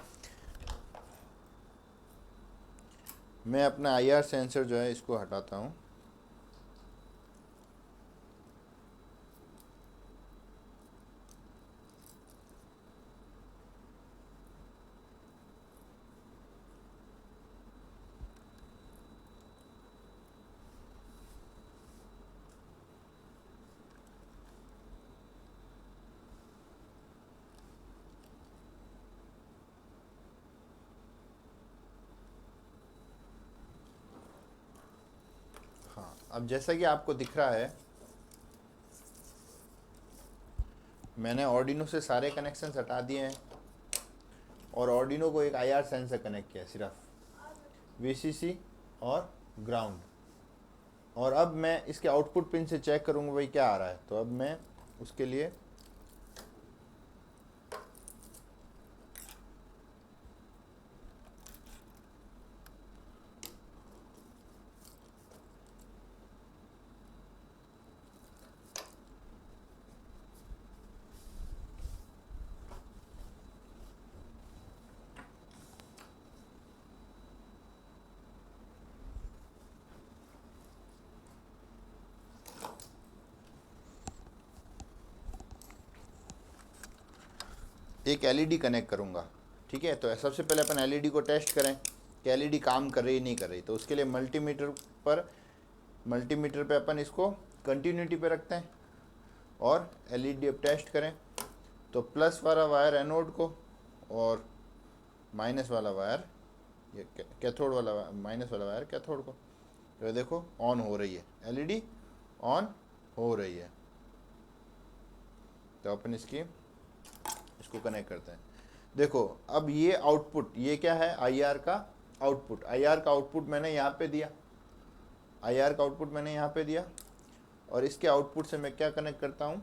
मैं अपना IR सेंसर जो है इसको हटाता हूँ। अब जैसा कि आपको दिख रहा है, मैंने ऑर्डिनो से सारे कनेक्शंस हटा दिए हैं और ऑर्डिनो को एक IR सेंसर कनेक्ट किया, सिर्फ VCC और ग्राउंड। और अब मैं इसके आउटपुट पिन से चेक करूंगा भाई क्या आ रहा है। तो अब मैं उसके लिए एक एलईडी कनेक्ट करूँगा, ठीक है। तो सबसे पहले अपन एलईडी को टेस्ट करें कि एलईडी काम कर रही नहीं कर रही। तो उसके लिए मल्टीमीटर पे अपन इसको कंटिन्यूटी पे रखते हैं और एलईडी अब टेस्ट करें। तो प्लस वाला वायर एनोड को और माइनस वाला वायर ये कैथोड वाला माइनस वाला वायर कैथोड को, तो देखो ऑन हो रही है, एलईडी ऑन हो रही है। तो अपन इसको कनेक्ट करते हैं। देखो अब ये आउटपुट, ये क्या है, आईआर का आउटपुट। आईआर का आउटपुट मैंने यहाँ पे दिया, आईआर का आउटपुट मैंने यहाँ पे दिया और इसके आउटपुट से मैं क्या कनेक्ट करता हूँ,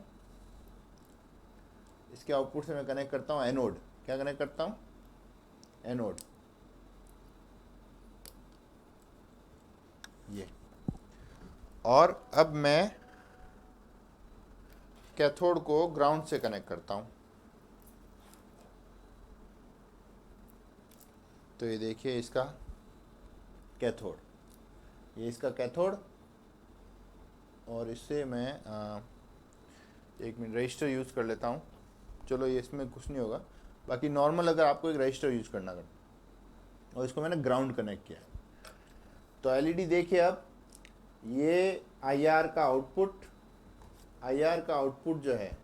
इसके आउटपुट से मैं कनेक्ट करता हूँ एनोड। क्या कनेक्ट करता हूँ, एनोड। ये और अब मैं कैथोड को ग्राउंड से कनेक्ट करता हूँ। तो ये देखिए इसका कैथोड, ये इसका कैथोड और इससे मैं एक मिनट रजिस्टर यूज़ कर लेता हूँ। चलो ये इसमें कुछ नहीं होगा, बाकी नॉर्मल अगर आपको एक रजिस्टर यूज़ करना कर, और इसको मैंने ग्राउंड कनेक्ट किया। तो एलईडी देखिए अब ये आईआर का आउटपुट, आईआर का आउटपुट जो है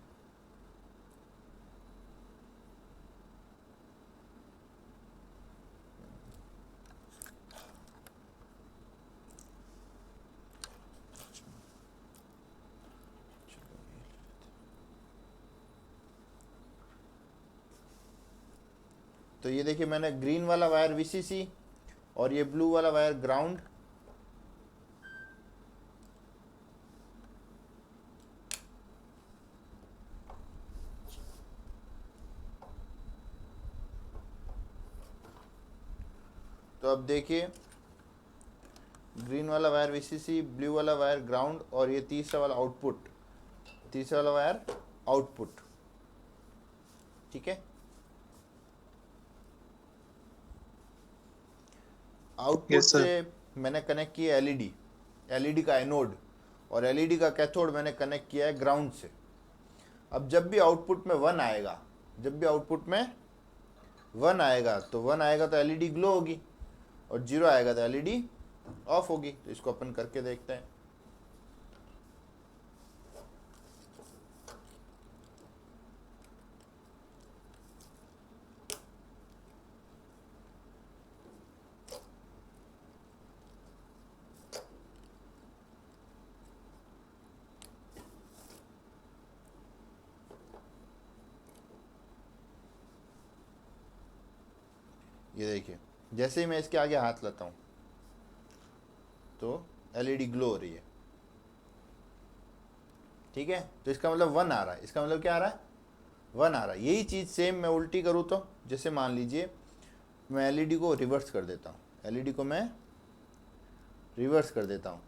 तो ये देखिए मैंने ग्रीन वाला वायर वीसीसी और ये ब्लू वाला वायर ग्राउंड। तो अब देखिए ग्रीन वाला वायर वीसीसी, ब्लू वाला वायर ग्राउंड और ये तीसरा वाला आउटपुट, तीसरा वाला वायर आउटपुट, ठीक है। Output Yes, sir. से मैंने कनेक्ट किया एलईडी, एलईडी का एनोड और एलईडी का कैथोड मैंने कनेक्ट किया है ग्राउंड से। अब जब भी आउटपुट में 1 आएगा, जब भी आउटपुट में 1 आएगा तो 1 आएगा तो एलईडी ग्लो होगी और 0 आएगा तो एलईडी ऑफ होगी। तो इसको अपन करके देखते हैं। ये देखिए जैसे ही मैं इसके आगे हाथ लाता हूँ तो एलईडी ग्लो हो रही है, ठीक है। तो इसका मतलब 1 आ रहा है, इसका मतलब क्या आ रहा है, 1 आ रहा है। यही चीज़ सेम मैं उल्टी करूँ तो जैसे मान लीजिए मैं एलईडी को रिवर्स कर देता हूँ, एलईडी को मैं रिवर्स कर देता हूँ।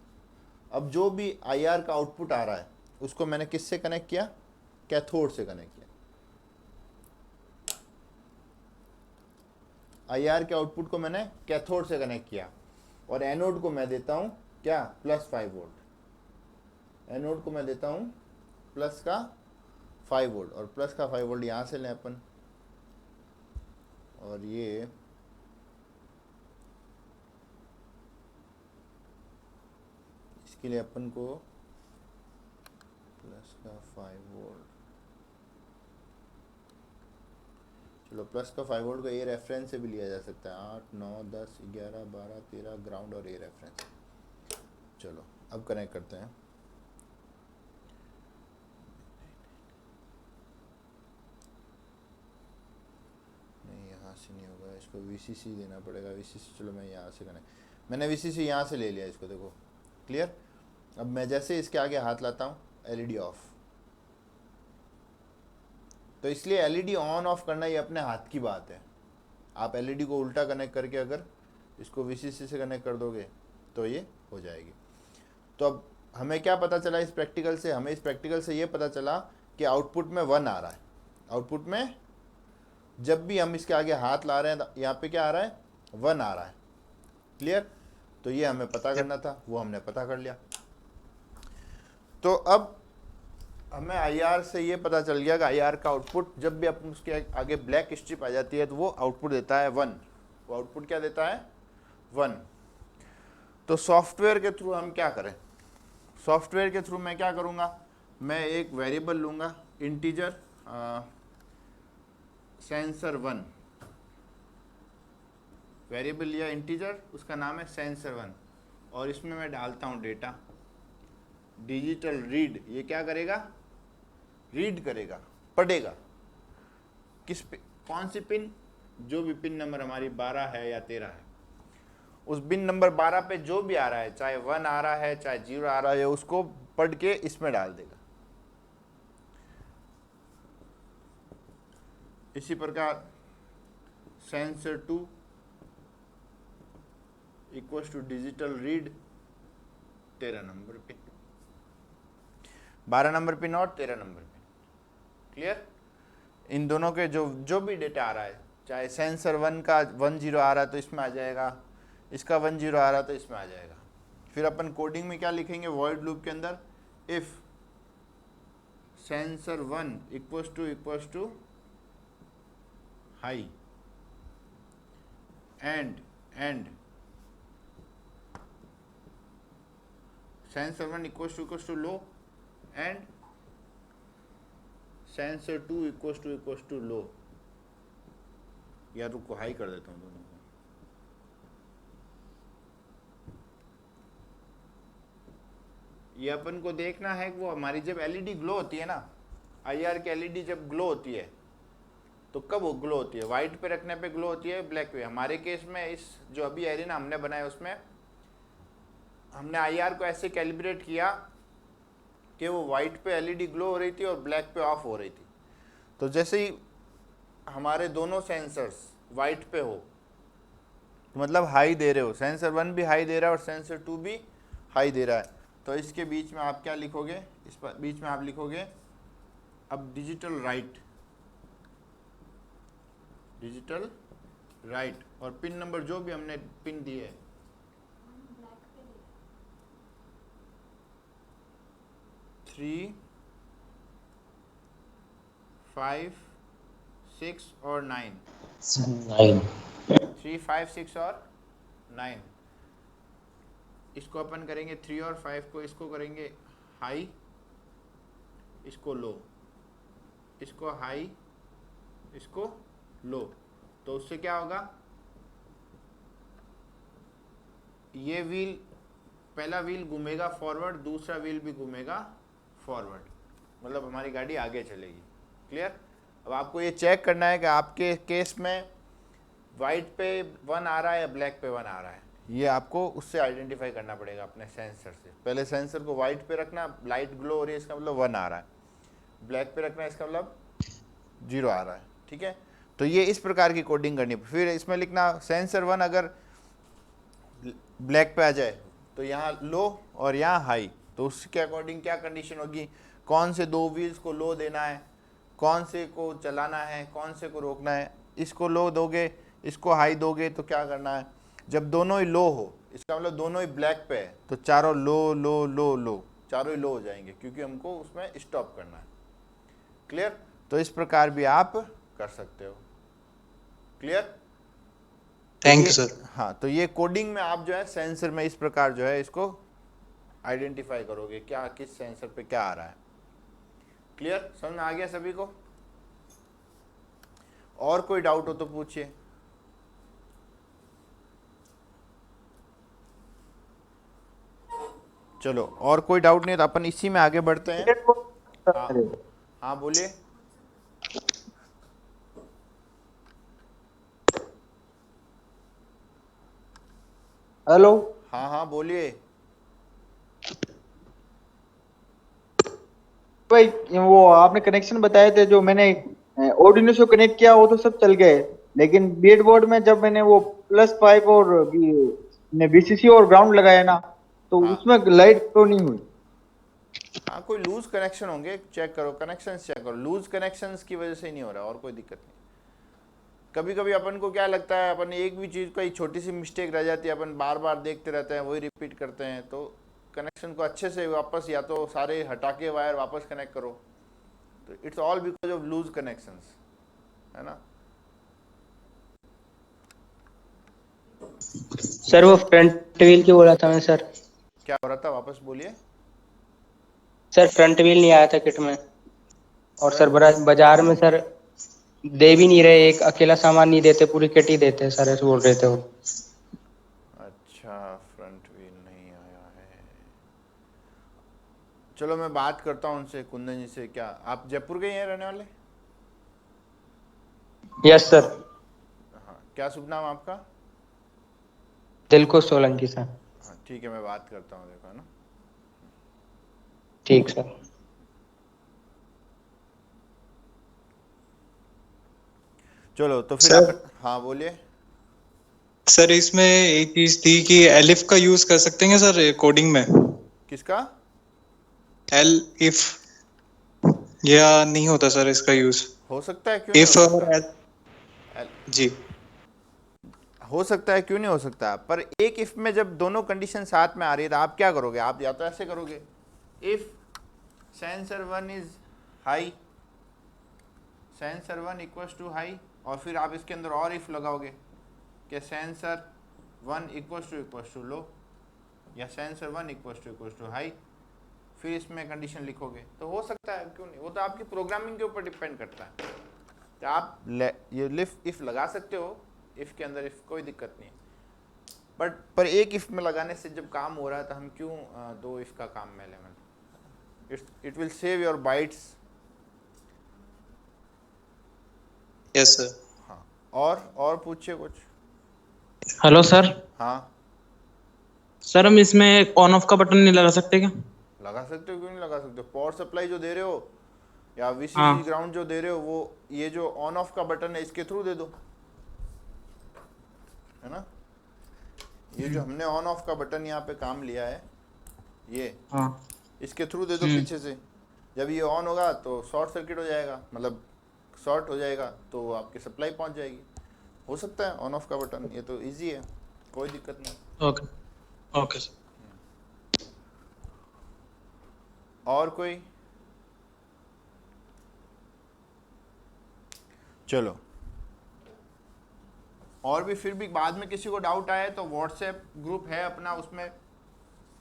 अब जो भी आईआर का आउटपुट आ रहा है उसको मैंने किससे कनेक्ट किया, कैथोड से कनेक्ट किया। आईआर के आउटपुट को मैंने कैथोड से कनेक्ट किया और एनोड को मैं देता हूँ क्या, +5 वोल्ट। एनोड को मैं देता हूँ प्लस का 5 वोल्ट और प्लस का 5 वोल्ट यहाँ से लें अपन, और ये इसके लिए अपन को प्लस का 5 वोल्ट, चलो प्लस का 5 वोल्ट का ये रेफरेंस से भी लिया जा सकता है, 8, 9, 10, 11, 12, 13 ग्राउंड और ये रेफरेंस। चलो अब कनेक्ट करते हैं। नहीं यहाँ से नहीं होगा, इसको वीसीसी देना पड़ेगा, वीसीसी। चलो मैं यहाँ से कनेक्ट, मैंने वीसीसी यहाँ से ले लिया इसको, देखो क्लियर। अब मैं जैसे इसके आगे हाथ लाता हूँ एलईडी ऑफ। तो इसलिए एलईडी ऑन ऑफ करना ये अपने हाथ की बात है। आप एलईडी को उल्टा कनेक्ट करके अगर इसको वीसीसी से कनेक्ट कर दोगे तो ये हो जाएगी। तो अब हमें क्या पता चला इस प्रैक्टिकल से, हमें इस प्रैक्टिकल से ये पता चला कि आउटपुट में 1 आ रहा है। आउटपुट में जब भी हम इसके आगे हाथ ला रहे हैं यहाँ पे क्या आ रहा है, 1 आ रहा है, क्लियर। तो ये हमें पता करना था, वो हमने पता कर लिया। तो अब हमें IR से ये पता चल गया कि IR का आउटपुट जब भी अपन उसके आगे ब्लैक स्ट्रिप आ जाती है तो वो आउटपुट देता है 1। वो आउटपुट क्या देता है 1। तो सॉफ्टवेयर के थ्रू हम क्या करें? सॉफ्टवेयर के थ्रू मैं क्या करूँगा, मैं एक वेरिएबल लूँगा इंटीजर सेंसर 1, वेरिएबल लिया इंटीजर, उसका नाम है सेंसर 1, और इसमें मैं डालता हूँ डेटा डिजिटल रीड। ये क्या करेगा? रीड करेगा, पढ़ेगा। किस पे? कौन सी पिन? जो भी पिन नंबर हमारी 12 है या 13 है, उस पिन नंबर 12 पे जो भी आ रहा है, चाहे 1 आ रहा है चाहे 0 आ रहा है, उसको पढ़ के इसमें डाल देगा। इसी प्रकार sensor 2 equals to digital read 13 number pin, 12 number pin और 13 नंबर पिन। क्लियर? इन दोनों के जो भी डेटा आ रहा है, चाहे सेंसर 1 का 10 आ रहा है तो इसमें आ जाएगा, इसका 10 आ रहा है तो इसमें आ जाएगा। फिर अपन कोडिंग में क्या लिखेंगे वॉइड लूप के अंदर? If sensor 1 equals to high and sensor 1 equals to low and sensor 2 equals to low, या रुको हाई कर देता हूँ दोनों को। ये अपन को देखना है कि वो हमारी जब एलईडी ग्लो होती है ना, IR की एलईडी जब ग्लो होती है तो कब वो ग्लो होती है? वाइट पे रखने पे ग्लो होती है, ब्लैक पे? हमारे केस में इस जो अभी एरिना हमने बनाया उसमें हमने IR को ऐसे कैलिब्रेट किया कि वो वाइट पे एलईडी ग्लो हो रही थी और ब्लैक पे ऑफ हो रही थी। तो जैसे ही हमारे दोनों सेंसर्स वाइट पे हो, मतलब हाई दे रहे हो, सेंसर 1 भी हाई दे रहा है और सेंसर 2 भी हाई दे रहा है, तो इसके बीच में आप क्या लिखोगे? इस पर बीच में आप लिखोगे अब डिजिटल राइट, और पिन नंबर जो भी हमने पिन दी है, ब्लैक पे दे 3, 5, 6 और 9, 9 3, 5, 6 और 9। इसको अपन करेंगे 3 और 5 को, इसको करेंगे हाई, इसको लो, इसको हाई, इसको लो। तो उससे क्या होगा? ये व्हील, पहला व्हील घूमेगा फॉरवर्ड, दूसरा व्हील भी घूमेगा फॉरवर्ड, मतलब हमारी गाड़ी आगे चलेगी। क्लियर? अब आपको ये चेक करना है कि आपके केस में वाइट पे 1 आ रहा है या ब्लैक पे 1 आ रहा है। ये आपको उससे आइडेंटिफाई करना पड़ेगा अपने सेंसर से। पहले सेंसर को वाइट पे रखना, लाइट ग्लो हो रही है इसका मतलब 1 आ रहा है, ब्लैक पे रखना इसका मतलब 0 आ रहा है। ठीक है? तो ये इस प्रकार की कोडिंग करनी। फिर इसमें लिखना सेंसर 1 अगर ब्लैक पे आ जाए तो यहाँ लो और यहाँ हाई, तो उसके अकॉर्डिंग क्या कंडीशन होगी? कौन से 2 व्हील्स को लो देना है, कौन से को चलाना है, कौन से को रोकना है। इसको लो दोगे, इसको हाई दोगे तो क्या करना है? जब दोनों ही लो हो, इसका मतलब दोनों ही ब्लैक पे है, तो चारों लो लो लो लो, चारों ही लो हो जाएंगे क्योंकि हमको उसमें स्टॉप करना है। क्लियर? तो इस प्रकार भी आप कर सकते हो। क्लियर? Thank you sir. हाँ, तो ये कोडिंग में आप जो है सेंसर में इस प्रकार जो है इसको आइडेंटिफाई करोगे, क्या किस सेंसर पे क्या आ रहा है। क्लियर? समझ में आ गया सभी को? और कोई डाउट हो तो पूछिए। चलो, और कोई डाउट नहीं है तो अपन इसी में आगे बढ़ते हैं। हाँ, हाँ बोलिए। हेलो। हाँ हाँ बोलिए। भाई वो आपने कनेक्शन बताए थे, जो मैंने ऑर्डिनो से कनेक्ट किया वो तो सब चल गए, लेकिन बीएड बोर्ड में जब मैंने वो +5 और VCC और ग्राउंड लगाया ना, तो हाँ। उसमें लाइट तो नहीं हुई। हाँ, कोई लूज कनेक्शन होंगे, चेक करो, कनेक्शंस चेक करो। लूज कनेक्शंस की वजह से नहीं हो रहा, और कोई दिक्कत नहीं। कभी कभी अपन को क्या लगता है, अपन एक भी चीज़ कोई छोटी सी मिस्टेक रह जाती है, अपन बार बार देखते रहते हैं, वही रिपीट करते हैं, तो कनेक्शन को अच्छे से वापस या तो सारे हटा के वायर वापस कनेक्ट करो, तो it's all because of loose connections, है ना। सर वो फ्रंट व्हील की बोला था मैं सर। क्या हो रहा था, वापस बोलिए। सर फ्रंट व्हील नहीं आया था किट में, और सर बाजार में सर दे भी नहीं रहे, एक अकेला सामान नहीं देते, पूरी किट ही देते हैं सर, ऐसे बोल रहे थे वो। अच्छा, फ्रंट व्हील नहीं आया है। चलो मैं बात करता हूँ उनसे, कुंदन जी से। क्या आप जयपुर के ही हैं रहने वाले? Yes sir. हाँ, क्या शुभ नाम आपका? दिलखुश सोलंकी सर। हाँ ठीक है, मैं बात करता हूँ, देखो, है ना। ठीक सर। चलो तो फिर सर, हाँ बोलिए। सर इसमें एक चीज थी कि एलिफ का यूज कर सकते हैं सर कोडिंग में? किसका? एल इफ, या नहीं होता सर इसका यूज? हो सकता है, क्यों नहीं इफ हो और सकता? जी हो सकता है, क्यों नहीं हो सकता, पर एक इफ में जब दोनों कंडीशन साथ में आ रही है तो आप क्या करोगे? आप या तो ऐसे करोगे, if sensor 1 is high, sensor 1 equals to high, और फिर आप इसके अंदर और इफ लगाओगे कि सेंसर 1 इक्वल्स टू लो, या सेंसर 1 इक्वल्स टू हाई, फिर इसमें कंडीशन लिखोगे तो हो सकता है, क्यों नहीं। वो तो आपकी प्रोग्रामिंग के ऊपर डिपेंड करता है। तो आप ये लिफ इफ लगा सकते हो, इफ के अंदर इफ कोई दिक्कत नहीं है, पर एक इफ में लगाने से जब काम हो रहा है तो हम क्यों दो इफ का काम में लें? It will save your bytes. Yes sir. हाँ, और पूछिए कुछ। Hello sir. हाँ सर हम इसमें ऑन ऑफ का बटन नहीं लगा सकते क्या? लगा सकते हो, क्यों नहीं लगा सकते हो। पावर सप्लाई जो दे रहे हो या वीसीसी हाँ। ग्राउंड जो दे रहे हो, वो ये जो ऑन ऑफ का बटन है इसके थ्रू दे दो, है ना। ये जो हमने ऑन ऑफ का बटन यहाँ पे काम लिया है, ये हाँ। इसके थ्रू दे दो पीछे से। जब ये ऑन होगा तो शॉर्ट सर्किट हो जाएगा, मतलब शॉर्ट हो जाएगा तो आपकी सप्लाई पहुंच जाएगी। हो सकता है ऑन ऑफ का बटन, ये तो इजी है, कोई दिक्कत नहीं। Okay okay sir. और कोई? चलो, और भी फिर भी बाद में किसी को डाउट आए तो व्हाट्सएप ग्रुप है अपना, उसमें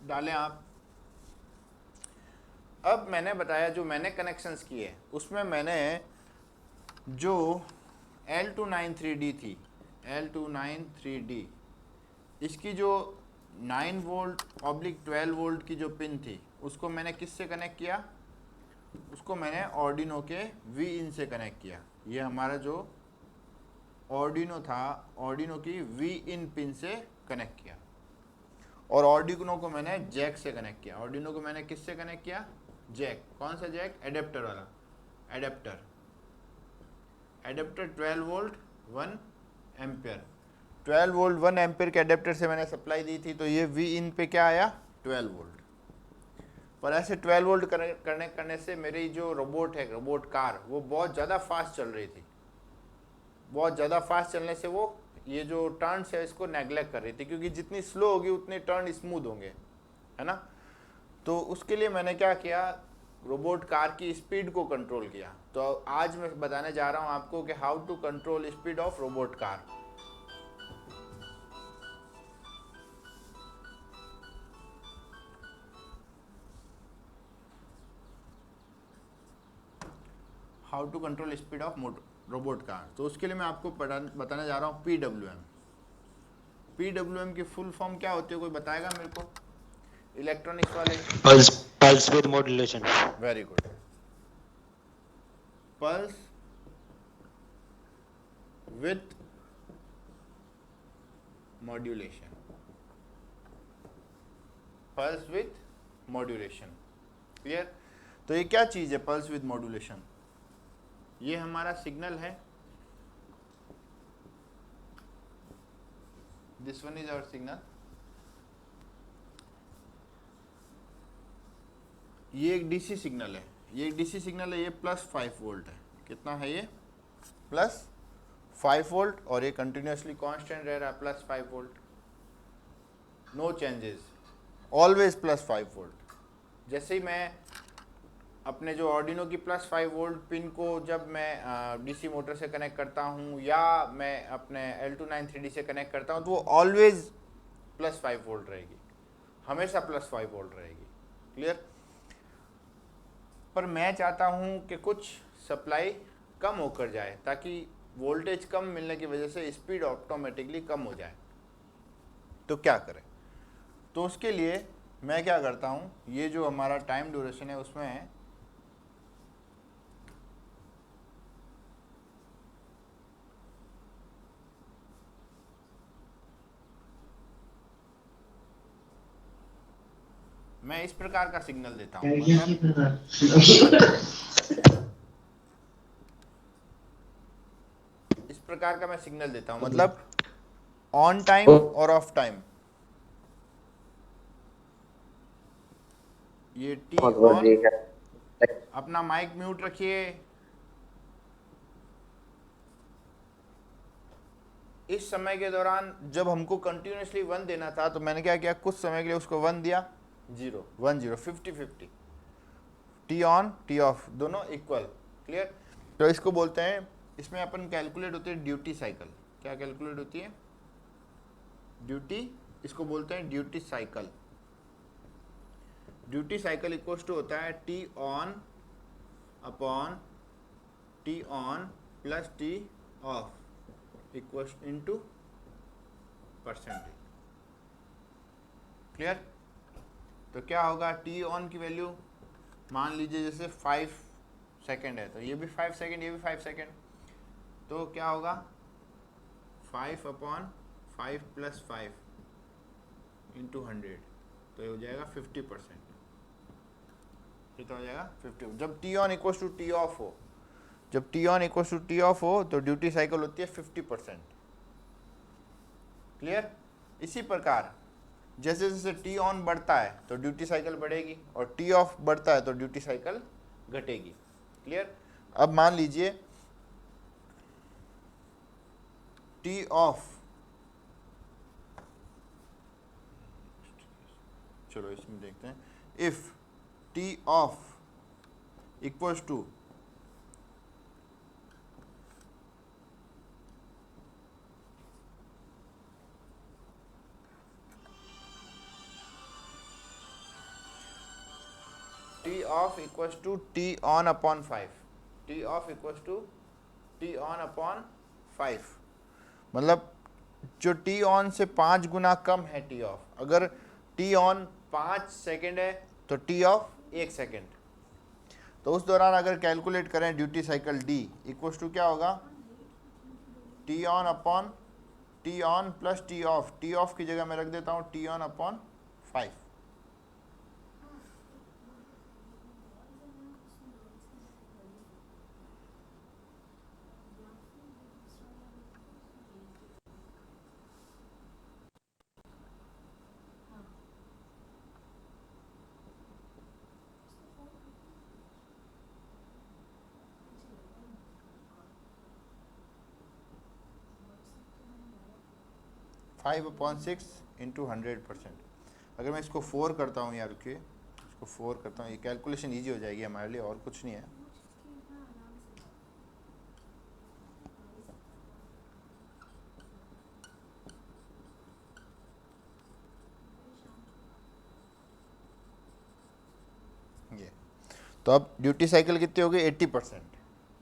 डालें आप। अब मैंने बताया जो मैंने कनेक्शंस किए, उसमें मैंने जो L293D थी, L293D, इसकी जो 9 वोल्ट ऑब्लिक 12 वोल्ट की जो पिन थी, उसको मैंने किससे कनेक्ट किया? उसको मैंने ऑर्डिनो के Vin से कनेक्ट किया। ये हमारा जो ऑर्डिनो था, ऑर्डिनो की Vin पिन से कनेक्ट किया, और ऑर्डिनो को मैंने जैक से कनेक्ट किया। ऑर्डिनो को मैंने किससे कनेक्ट किया? जैक। कौन सा जैक? एडेप्टर वाला। Adapter 12 volt 1 ampere, 12 volt 1 ampere के एडेप्टर से मैंने सप्लाई दी थी, तो ये Vin पे क्या आया? 12 वोल्ट। पर ऐसे 12 वोल्ट कनेक्ट करने से मेरी जो रोबोट है, रोबोट कार, वो बहुत ज़्यादा फास्ट चल रही थी। बहुत ज़्यादा फास्ट चलने से वो ये जो टर्न्स है इसको नेग्लेक्ट कर रही थी, क्योंकि जितनी स्लो होगी उतने टर्न स्मूथ होंगे, है ना। तो उसके लिए मैंने क्या किया? रोबोट कार की स्पीड को कंट्रोल किया। तो आज मैं बताने जा रहा हूँ आपको कि how to control speed of robot car. How to control speed of robot car. तो उसके लिए मैं आपको बताने जा रहा हूँ PWM। PWM की फुल फॉर्म क्या होती है, कोई बताएगा मेरे को? इलेक्ट्रॉनिक्स वाले। Pulse with modulation. Very good. Pulse with modulation. Pulse with modulation, clear. तो ये क्या चीज है पल्स विथ मॉड्यूलेशन? ये हमारा सिग्नल है, this one is our signal. ये एक डीसी सिग्नल है, ये एक डीसी सिग्नल है, ये +5 वोल्ट है। कितना है ये? +5 वोल्ट, और ये कंटिन्यूसली कांस्टेंट रह रहा है +5 volt, no changes. Always +5 volt. जैसे ही मैं अपने जो ऑर्डिनो की +5 वोल्ट पिन को जब मैं डीसी मोटर से कनेक्ट करता हूँ या मैं अपने L293D से कनेक्ट करता हूँ तो वो ऑलवेज +5 वोल्ट रहेगी, हमेशा +5 वोल्ट रहेगी। क्लियर? पर मैं चाहता हूँ कि कुछ सप्लाई कम होकर जाए ताकि वोल्टेज कम मिलने की वजह से स्पीड ऑटोमेटिकली कम हो जाए। तो क्या करें? तो उसके लिए मैं क्या करता हूँ, ये जो हमारा टाइम ड्यूरेशन है उसमें मैं इस प्रकार का सिग्नल देता हूँ, इस प्रकार का मैं सिग्नल देता हूँ, मतलब ऑन टाइम और ऑफ टाइम। ये टी ऑन, अपना माइक म्यूट रखिए। इस समय के दौरान जब हमको कंटिन्यूसली 1 देना था तो मैंने क्या किया, कुछ समय के लिए उसको 1 दिया, 0 1 0 50-50, टी ऑन टी ऑफ दोनों इक्वल। क्लियर? तो इसको बोलते हैं, इसमें अपन कैलकुलेट होती है ड्यूटी साइकिल। क्या कैलकुलेट होती है? ड्यूटी, इसको बोलते हैं duty cycle. Duty cycle equals to होता है T on upon T on plus T off equals into percentage. Clear? तो क्या होगा, टी ऑन की वैल्यू मान लीजिए जैसे 5 सेकेंड है तो ये भी 5 सेकेंड, ये भी 5 सेकेंड, तो क्या होगा 5 अपॉन 5 प्लस 5 इंटू 100, तो ये हो जाएगा 50%। कितना हो जाएगा? 50। जब T on equals to T off हो, जब T on equals to T off हो तो ड्यूटी साइकिल होती है 50%। क्लियर? इसी प्रकार जैसे जैसे टी ऑन बढ़ता है तो ड्यूटी साइकिल बढ़ेगी और टी ऑफ बढ़ता है तो ड्यूटी साइकिल घटेगी। क्लियर? अब मान लीजिए टी ऑफ, चलो इसमें देखते हैं, if T off equals to T off equals to T on upon 5, T off equals to T on upon 5, मतलब जो टी ऑन से 5 गुना कम है टी ऑफ। अगर टी ऑन 5 सेकेंड है तो टी ऑफ 1 सेकेंड। तो उस दौरान अगर कैलकुलेट करें duty cycle D equals to क्या होगा, T on upon T on plus T off. T off की जगह मैं रख देता हूँ T on upon 5। Five upon 6 into 100%। अगर मैं इसको 4 करता हूँ यार, रुकिए, इसको 4 करता हूँ, ये कैलकुलेशन इजी हो जाएगी हमारे लिए, और कुछ नहीं है। ये तो अब ड्यूटी साइकिल कितनी होगी, 80%।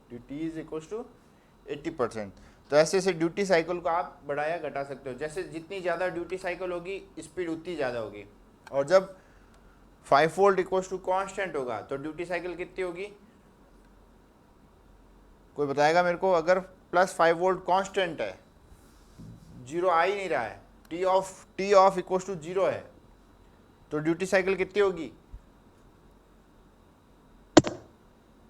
Duty is equals to 80%। तो ऐसे ऐसे ड्यूटी साइकिल को आप बढ़ाया घटा सकते हो। जैसे जितनी ज़्यादा ड्यूटी साइकिल होगी स्पीड उतनी ज़्यादा होगी। और जब 5 वोल्ट इक्वल्स टू कांस्टेंट होगा तो ड्यूटी साइकिल कितनी होगी, कोई बताएगा मेरे को? अगर +5 वोल्ट कांस्टेंट है, 0 आ ही नहीं रहा है, टी ऑफ इक्वल्स टू 0 है, तो ड्यूटी साइकिल कितनी होगी?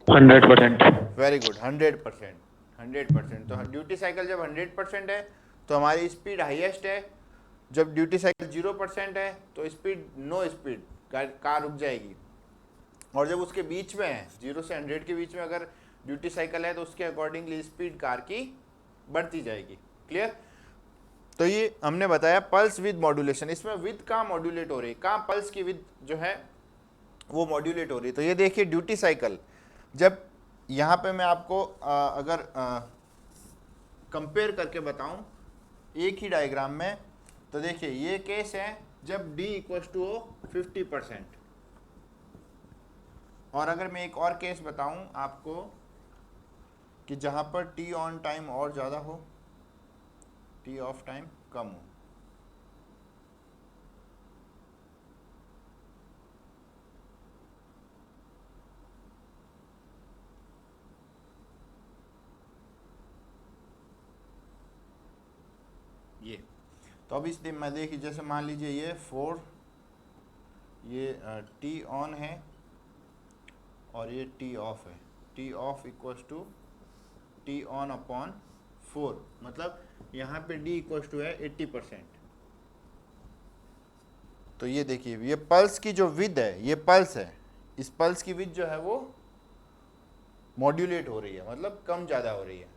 100%। Very good, 100%। 100%। तो ड्यूटी साइकिल जब 100% है तो हमारी स्पीड हाईएस्ट है। जब ड्यूटी साइकिल 0% है तो स्पीड नो स्पीड, कार रुक जाएगी। और जब उसके बीच में है, 0 से 100 के बीच में अगर ड्यूटी साइकिल है तो उसके अकॉर्डिंगली स्पीड कार की बढ़ती जाएगी। क्लियर? तो ये हमने बताया पल्स विद मॉड्यूलेशन। इसमें विद कहाँ मॉड्यूलेट हो रही है, कहाँ पल्स की विद जो है वो मॉड्यूलेट हो रही है। तो ये देखिए ड्यूटी साइकिल, जब यहाँ पे मैं आपको अगर कंपेयर करके बताऊं एक ही डायग्राम में, तो देखिए ये केस है जब d इक्वल टू हो 50%, और अगर मैं एक और केस बताऊं आपको कि जहाँ पर t ऑन टाइम और ज़्यादा हो, t ऑफ टाइम कम हो। ये तो अब इसलिए मैं देखिए जैसे मान लीजिए ये 4, ये टी ऑन है और ये टी ऑफ है, T off equals to T on upon 4, मतलब यहाँ पे डी इक्वल्स टू है 80%। तो ये देखिए ये पल्स की जो विद है, ये पल्स है, इस पल्स की विद जो है वो मॉड्यूलेट हो रही है, मतलब कम ज़्यादा हो रही है।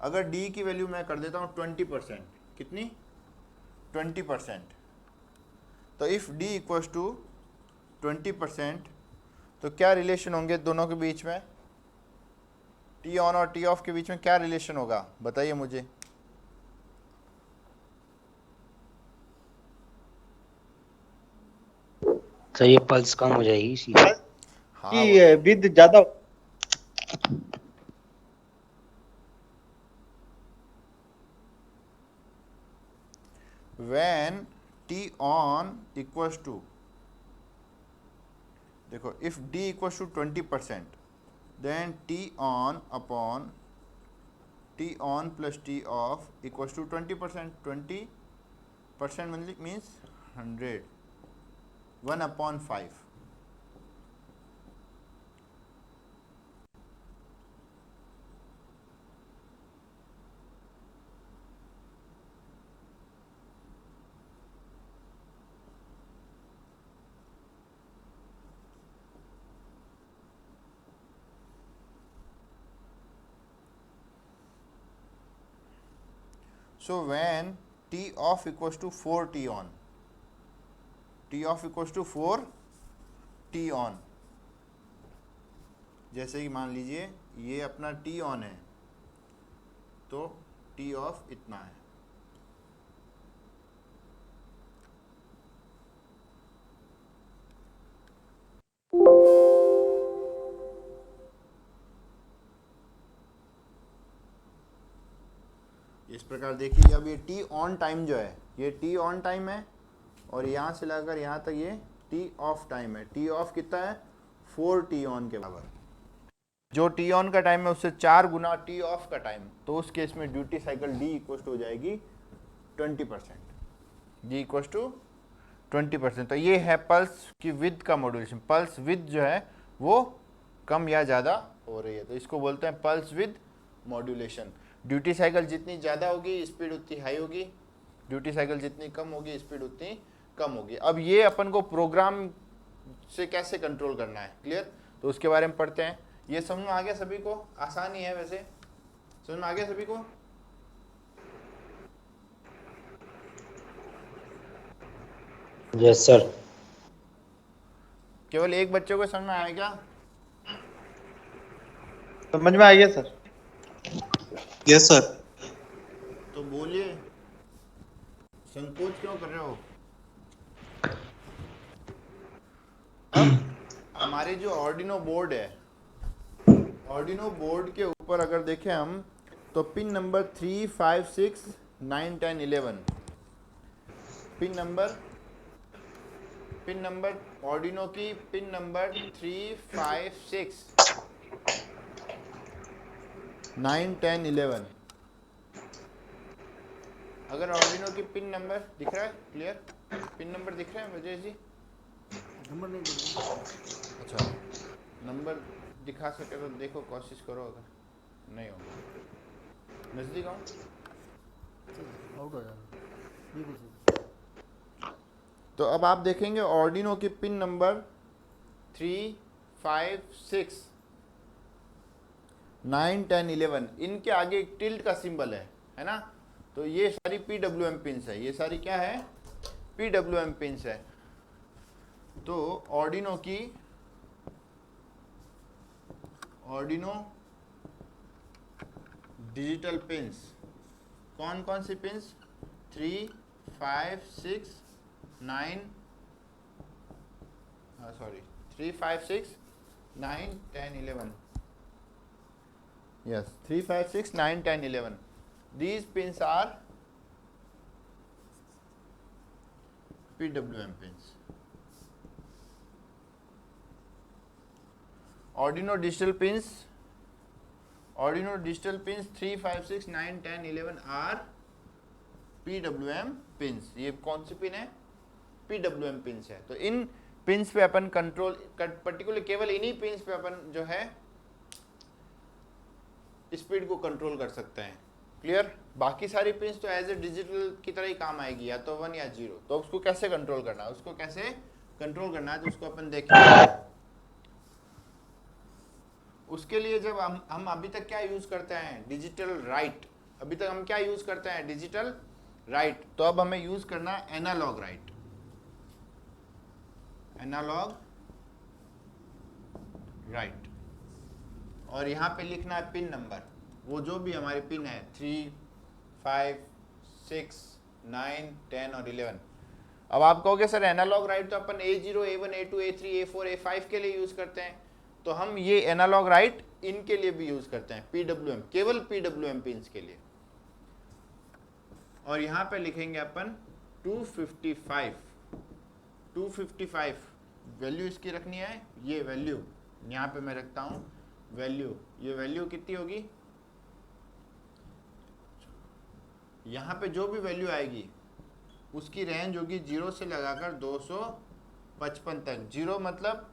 अगर d की वैल्यू मैं कर देता हूँ 20%, कितनी 20%, तो इफ़ d इक्वल्स टू 20%, तो क्या रिलेशन होंगे दोनों के बीच में, t ऑन और t ऑफ के बीच में क्या रिलेशन होगा बताइए मुझे। तो ये पल्स कम हो जाएगी इसी हाँ कि विद ज्यादा when t on equals to, देखो if d equals to 20%, then t on upon t on plus t off equals to 20%. 20% means 100, 1 upon 5. So when t off equals to 4 t on, t off equals to 4 t on, जैसे कि मान लीजिए ये अपना t on है तो t off इतना है। इस प्रकार देखिए अब ये टी ऑन टाइम जो है, ये टी ऑन टाइम है और यहाँ से लाकर यहाँ तक ये टी ऑफ टाइम है। टी ऑफ कितना है 4 टी ऑन के बराबर, जो टी ऑन का टाइम है उससे 4 गुना टी ऑफ का टाइम, तो उस केस में ड्यूटी साइकिल डी इक्वल हो जाएगी 20%, डी इक्वल टू 20%। तो ये है पल्स की विद का मॉड्यूलेशन। पल्स विद जो है वो कम या ज़्यादा हो रही है, तो इसको बोलते हैं pulse with modulation. Duty cycle जितनी ज़्यादा होगी स्पीड उतनी हाई होगी, ड्यूटी साइकिल जितनी कम होगी स्पीड उतनी कम होगी। अब ये अपन को प्रोग्राम से कैसे कंट्रोल करना है, क्लियर, तो उसके बारे में पढ़ते हैं। ये समझ में आ गया सभी को, आसान ही है वैसे, समझ में आ गया सभी को। Yes sir. केवल एक बच्चे को समझ में आया क्या? समझ में आ गया सर। Yes sir. तो बोलिए, संकोच क्यों कर रहे हो? अब हमारे जो आर्डिनो बोर्ड है, आर्डिनो बोर्ड के ऊपर अगर देखें हम तो pin number 3, 5, 6, 9, 10, 11 pin number Arduino की पिन नंबर 3, 5, 6, 9, 10, 11। अगर आर्डिनो की पिन नंबर दिख रहा है, क्लियर, पिन नंबर दिख रहे हैं वजह जी? नंबर नहीं दिख रहा। अच्छा, नंबर दिखा सके तो देखो, कोशिश करो, अगर नहीं होगा नजदीक आओ। आउट हो जाएगा। तो अब आप देखेंगे आर्डिनो की पिन नंबर 3, 5, 6, 9, 10, 11, इनके आगे एक टिल्ट का सिंबल है ना। तो ये सारी PWM पिंस है, ये सारी क्या है, PWM पिंस है। तो ऑर्डिनो डिजिटल पिंस कौन कौन सी pins, 3, 5, 6, 9 sorry 3, 5, 6, 9, 10, 11 yes 3, 5, 6, 9, 10, 11 these pins are PWM pins. Arduino digital pins 3, 5, 6, 9, 10, 11 are PWM pins. ये कौन सी पिन है, PWM पिंस है। तो इन पिंस पे अपन कंट्रोल पर्टिकुलर केवल इन्हीं पिंस पे अपन जो है स्पीड को कंट्रोल कर सकते हैं। क्लियर? बाकी सारी पिंस तो एज ए डिजिटल की तरह ही काम आएगी, या तो 1 या 0। तो उसको कैसे कंट्रोल करना है, तो उसको अपन देखेंगे। उसके लिए जब हम अभी तक क्या यूज करते हैं, डिजिटल राइट। अभी तक हम क्या यूज करते हैं, डिजिटल राइट। तो अब हमें यूज करना है एनालॉग राइट, और यहाँ पे लिखना है पिन नंबर, वो जो भी हमारी पिन है 3, 5, 6, 9, 10 और 11। अब आप कहोगे सर एनालॉग राइट तो अपन A0, A1, A2, A3, A4, A5 के लिए यूज करते हैं, तो हम ये एनालॉग राइट इनके लिए भी यूज करते हैं, PWM, केवल PWM पिंस के लिए। और यहाँ पे लिखेंगे अपन 255 वैल्यू इसकी रखनी है। ये वैल्यू यहाँ पे मैं रखता हूँ वैल्यू, ये वैल्यू कितनी होगी, यहाँ पे जो भी वैल्यू आएगी उसकी रेंज होगी 0 से लगाकर 255 तक। 0 मतलब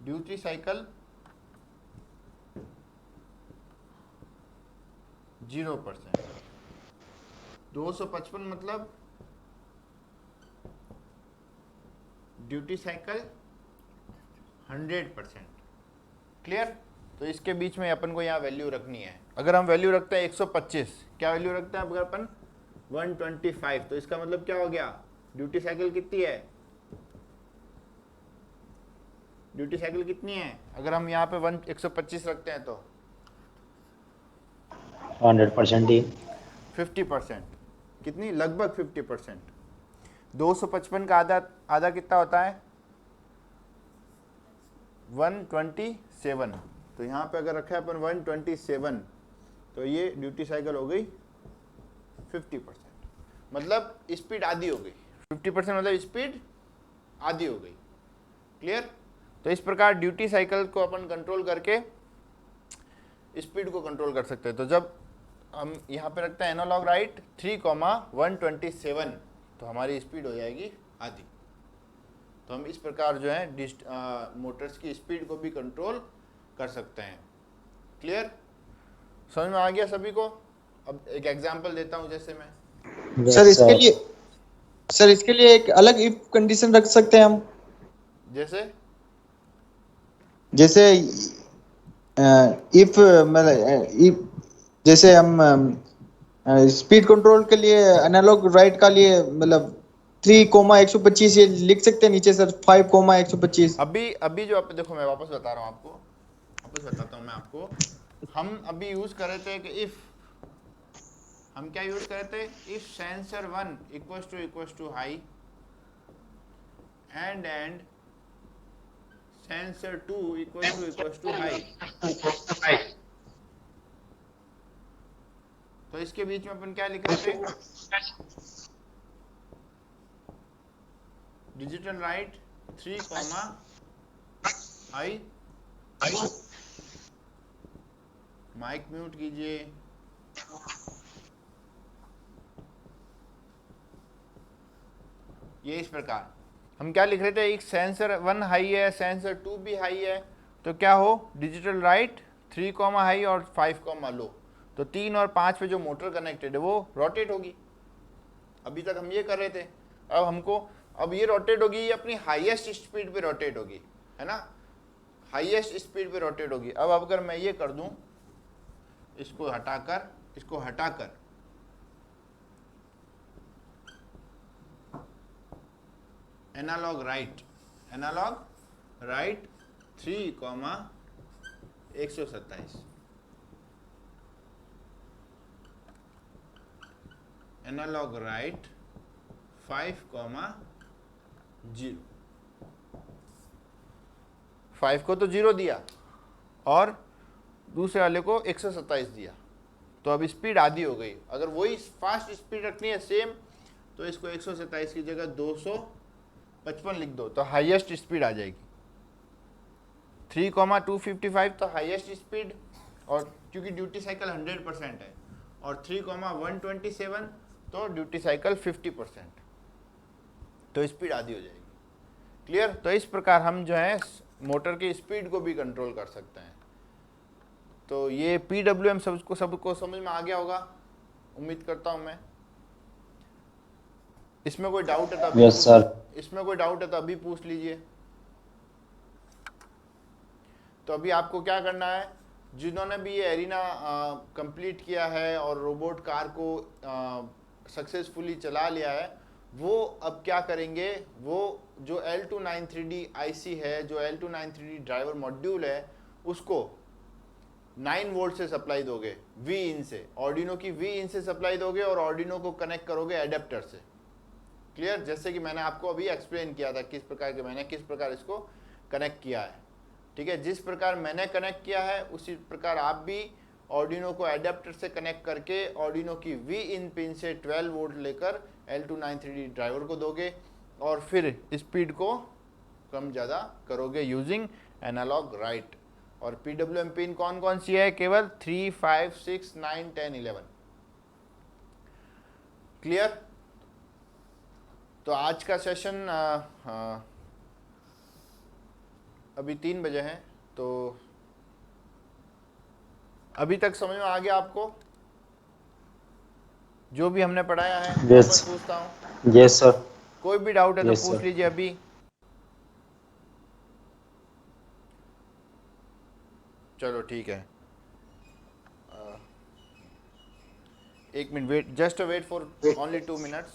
ड्यूटी साइकिल 0%, 255 मतलब ड्यूटी साइकिल 100%। क्लियर? तो इसके बीच में अपन को यहाँ वैल्यू रखनी है। अगर हम वैल्यू रखते हैं 125, क्या वैल्यू रखते हैं अगर अपन 125, तो इसका मतलब क्या हो गया, ड्यूटी साइकिल कितनी है, ड्यूटी साइकिल कितनी है, अगर हम यहाँ पे 125 रखते हैं तो 100% ही 50%, कितनी, लगभग 50%। 255 का आधा कितना होता है, 127। तो यहाँ पे अगर रखा है अपन 127, तो ये ड्यूटी साइकिल हो गई 50%, मतलब स्पीड आधी हो गई। 50% मतलब स्पीड आधी हो गई। क्लियर? तो इस प्रकार ड्यूटी साइकिल को अपन कंट्रोल करके स्पीड को कंट्रोल कर सकते हैं। तो जब हम यहाँ पे रखते हैं एनालॉग राइट 3,127, तो हमारी स्पीड हो जाएगी आधी। तो हम इस प्रकार जो है मोटर्स की स्पीड को भी कंट्रोल कर सकते हैं। क्लियर? समझ में आ गया सभी को? अब एक एग्जांपल देता हूँ, जैसे मैं सर इसके लिए एक अलग इफ कंडीशन रख सकते हैं हम, जैसे इफ मतलब जैसे हम स्पीड कंट्रोल के लिए एनालॉग राइट का लिए मतलब 3,125 ये लिख सकते हैं नीचे सर, 5,125। अभी जो आप देखो, मैं वापस बता रहा हूँ आपको, वापस बताता हूँ मैं आपको। हम अभी यूज कर रहे थे कि इफ, हम क्या यूज कर रहे थे, if sensor 1 equals to high and sensor 2 equals to high. तो इसके बीच में अपन क्या लिख रहे थे, digital write 3, high. Mic mute कीजिए। ये इस प्रकार हम क्या लिख रहे थे, एक सेंसर 1 हाई है, सेंसर 2 भी हाई है, तो क्या हो, डिजिटल राइट 3, हाई और 5, लो। तो 3 और 5 पे जो मोटर कनेक्टेड है वो रोटेट होगी। अभी तक हम ये कर रहे थे, अब ये रोटेट होगी, ये अपनी हाईएस्ट स्पीड पे रोटेट होगी, है ना, हाईएस्ट स्पीड पे रोटेट होगी। अब अगर मैं ये कर दूं इसको हटाकर एनालॉग राइट 3,127 एनालॉग राइट 5,0 5 को तो 0 दिया और दूसरे वाले को 127 दिया, तो अब स्पीड आधी हो गई। अगर वही फास्ट स्पीड रखनी है सेम, तो इसको 127 की जगह 255 लिख दो, तो हाईएस्ट स्पीड आ जाएगी। 3,255 तो हाईएस्ट स्पीड, और क्योंकि ड्यूटी साइकिल 100% है, और 3,127 तो ड्यूटी साइकिल 50%, तो स्पीड आधी हो जाएगी। क्लियर? तो इस प्रकार हम जो है मोटर की स्पीड को भी कंट्रोल कर सकते हैं। तो ये PWM सबको समझ में आ गया होगा, उम्मीद करता हूं मैं। इसमें कोई डाउट है तो अभी इसमें कोई डाउट है तो अभी पूछ लीजिए। तो अभी आपको क्या करना है, जिन्होंने भी ये एरिना कंप्लीट किया है और रोबोट कार को सक्सेसफुली चला लिया है, वो अब क्या करेंगे, वो जो L293D IC है, जो L293D ड्राइवर मॉड्यूल है, उसको 9 वोल्ट से सप्लाई दोगे, Vin से, ऑर्डिनो की Vin से सप्लाई दोगे और ऑर्डिनो को कनेक्ट करोगे एडेप्टर से। क्लियर? जैसे कि मैंने आपको अभी एक्सप्लेन किया था किस प्रकार इसको कनेक्ट किया है। ठीक है, जिस प्रकार मैंने कनेक्ट किया है उसी प्रकार आप भी ऑर्डिनो को एडेप्टर से कनेक्ट करके ऑर्डिनो की Vin पिन से 12 वोल्ट लेकर L293D ड्राइवर को दोगे और फिर स्पीड को कम ज़्यादा करोगे यूजिंग एनालॉग राइट। और PWM पिन कौन कौन सी है? केवल 3, 5, 6, 9, 10, 11। क्लियर? तो आज का सेशन अभी 3 बजे है, तो अभी तक समझ में आ गया आपको जो भी हमने पढ़ाया है? Yes. पूछता हूँ। Yes sir. कोई भी डाउट है तो Yes, पूछ sir. लीजिए अभी। चलो ठीक है, 1 minute wait, just wait for only 2 minutes.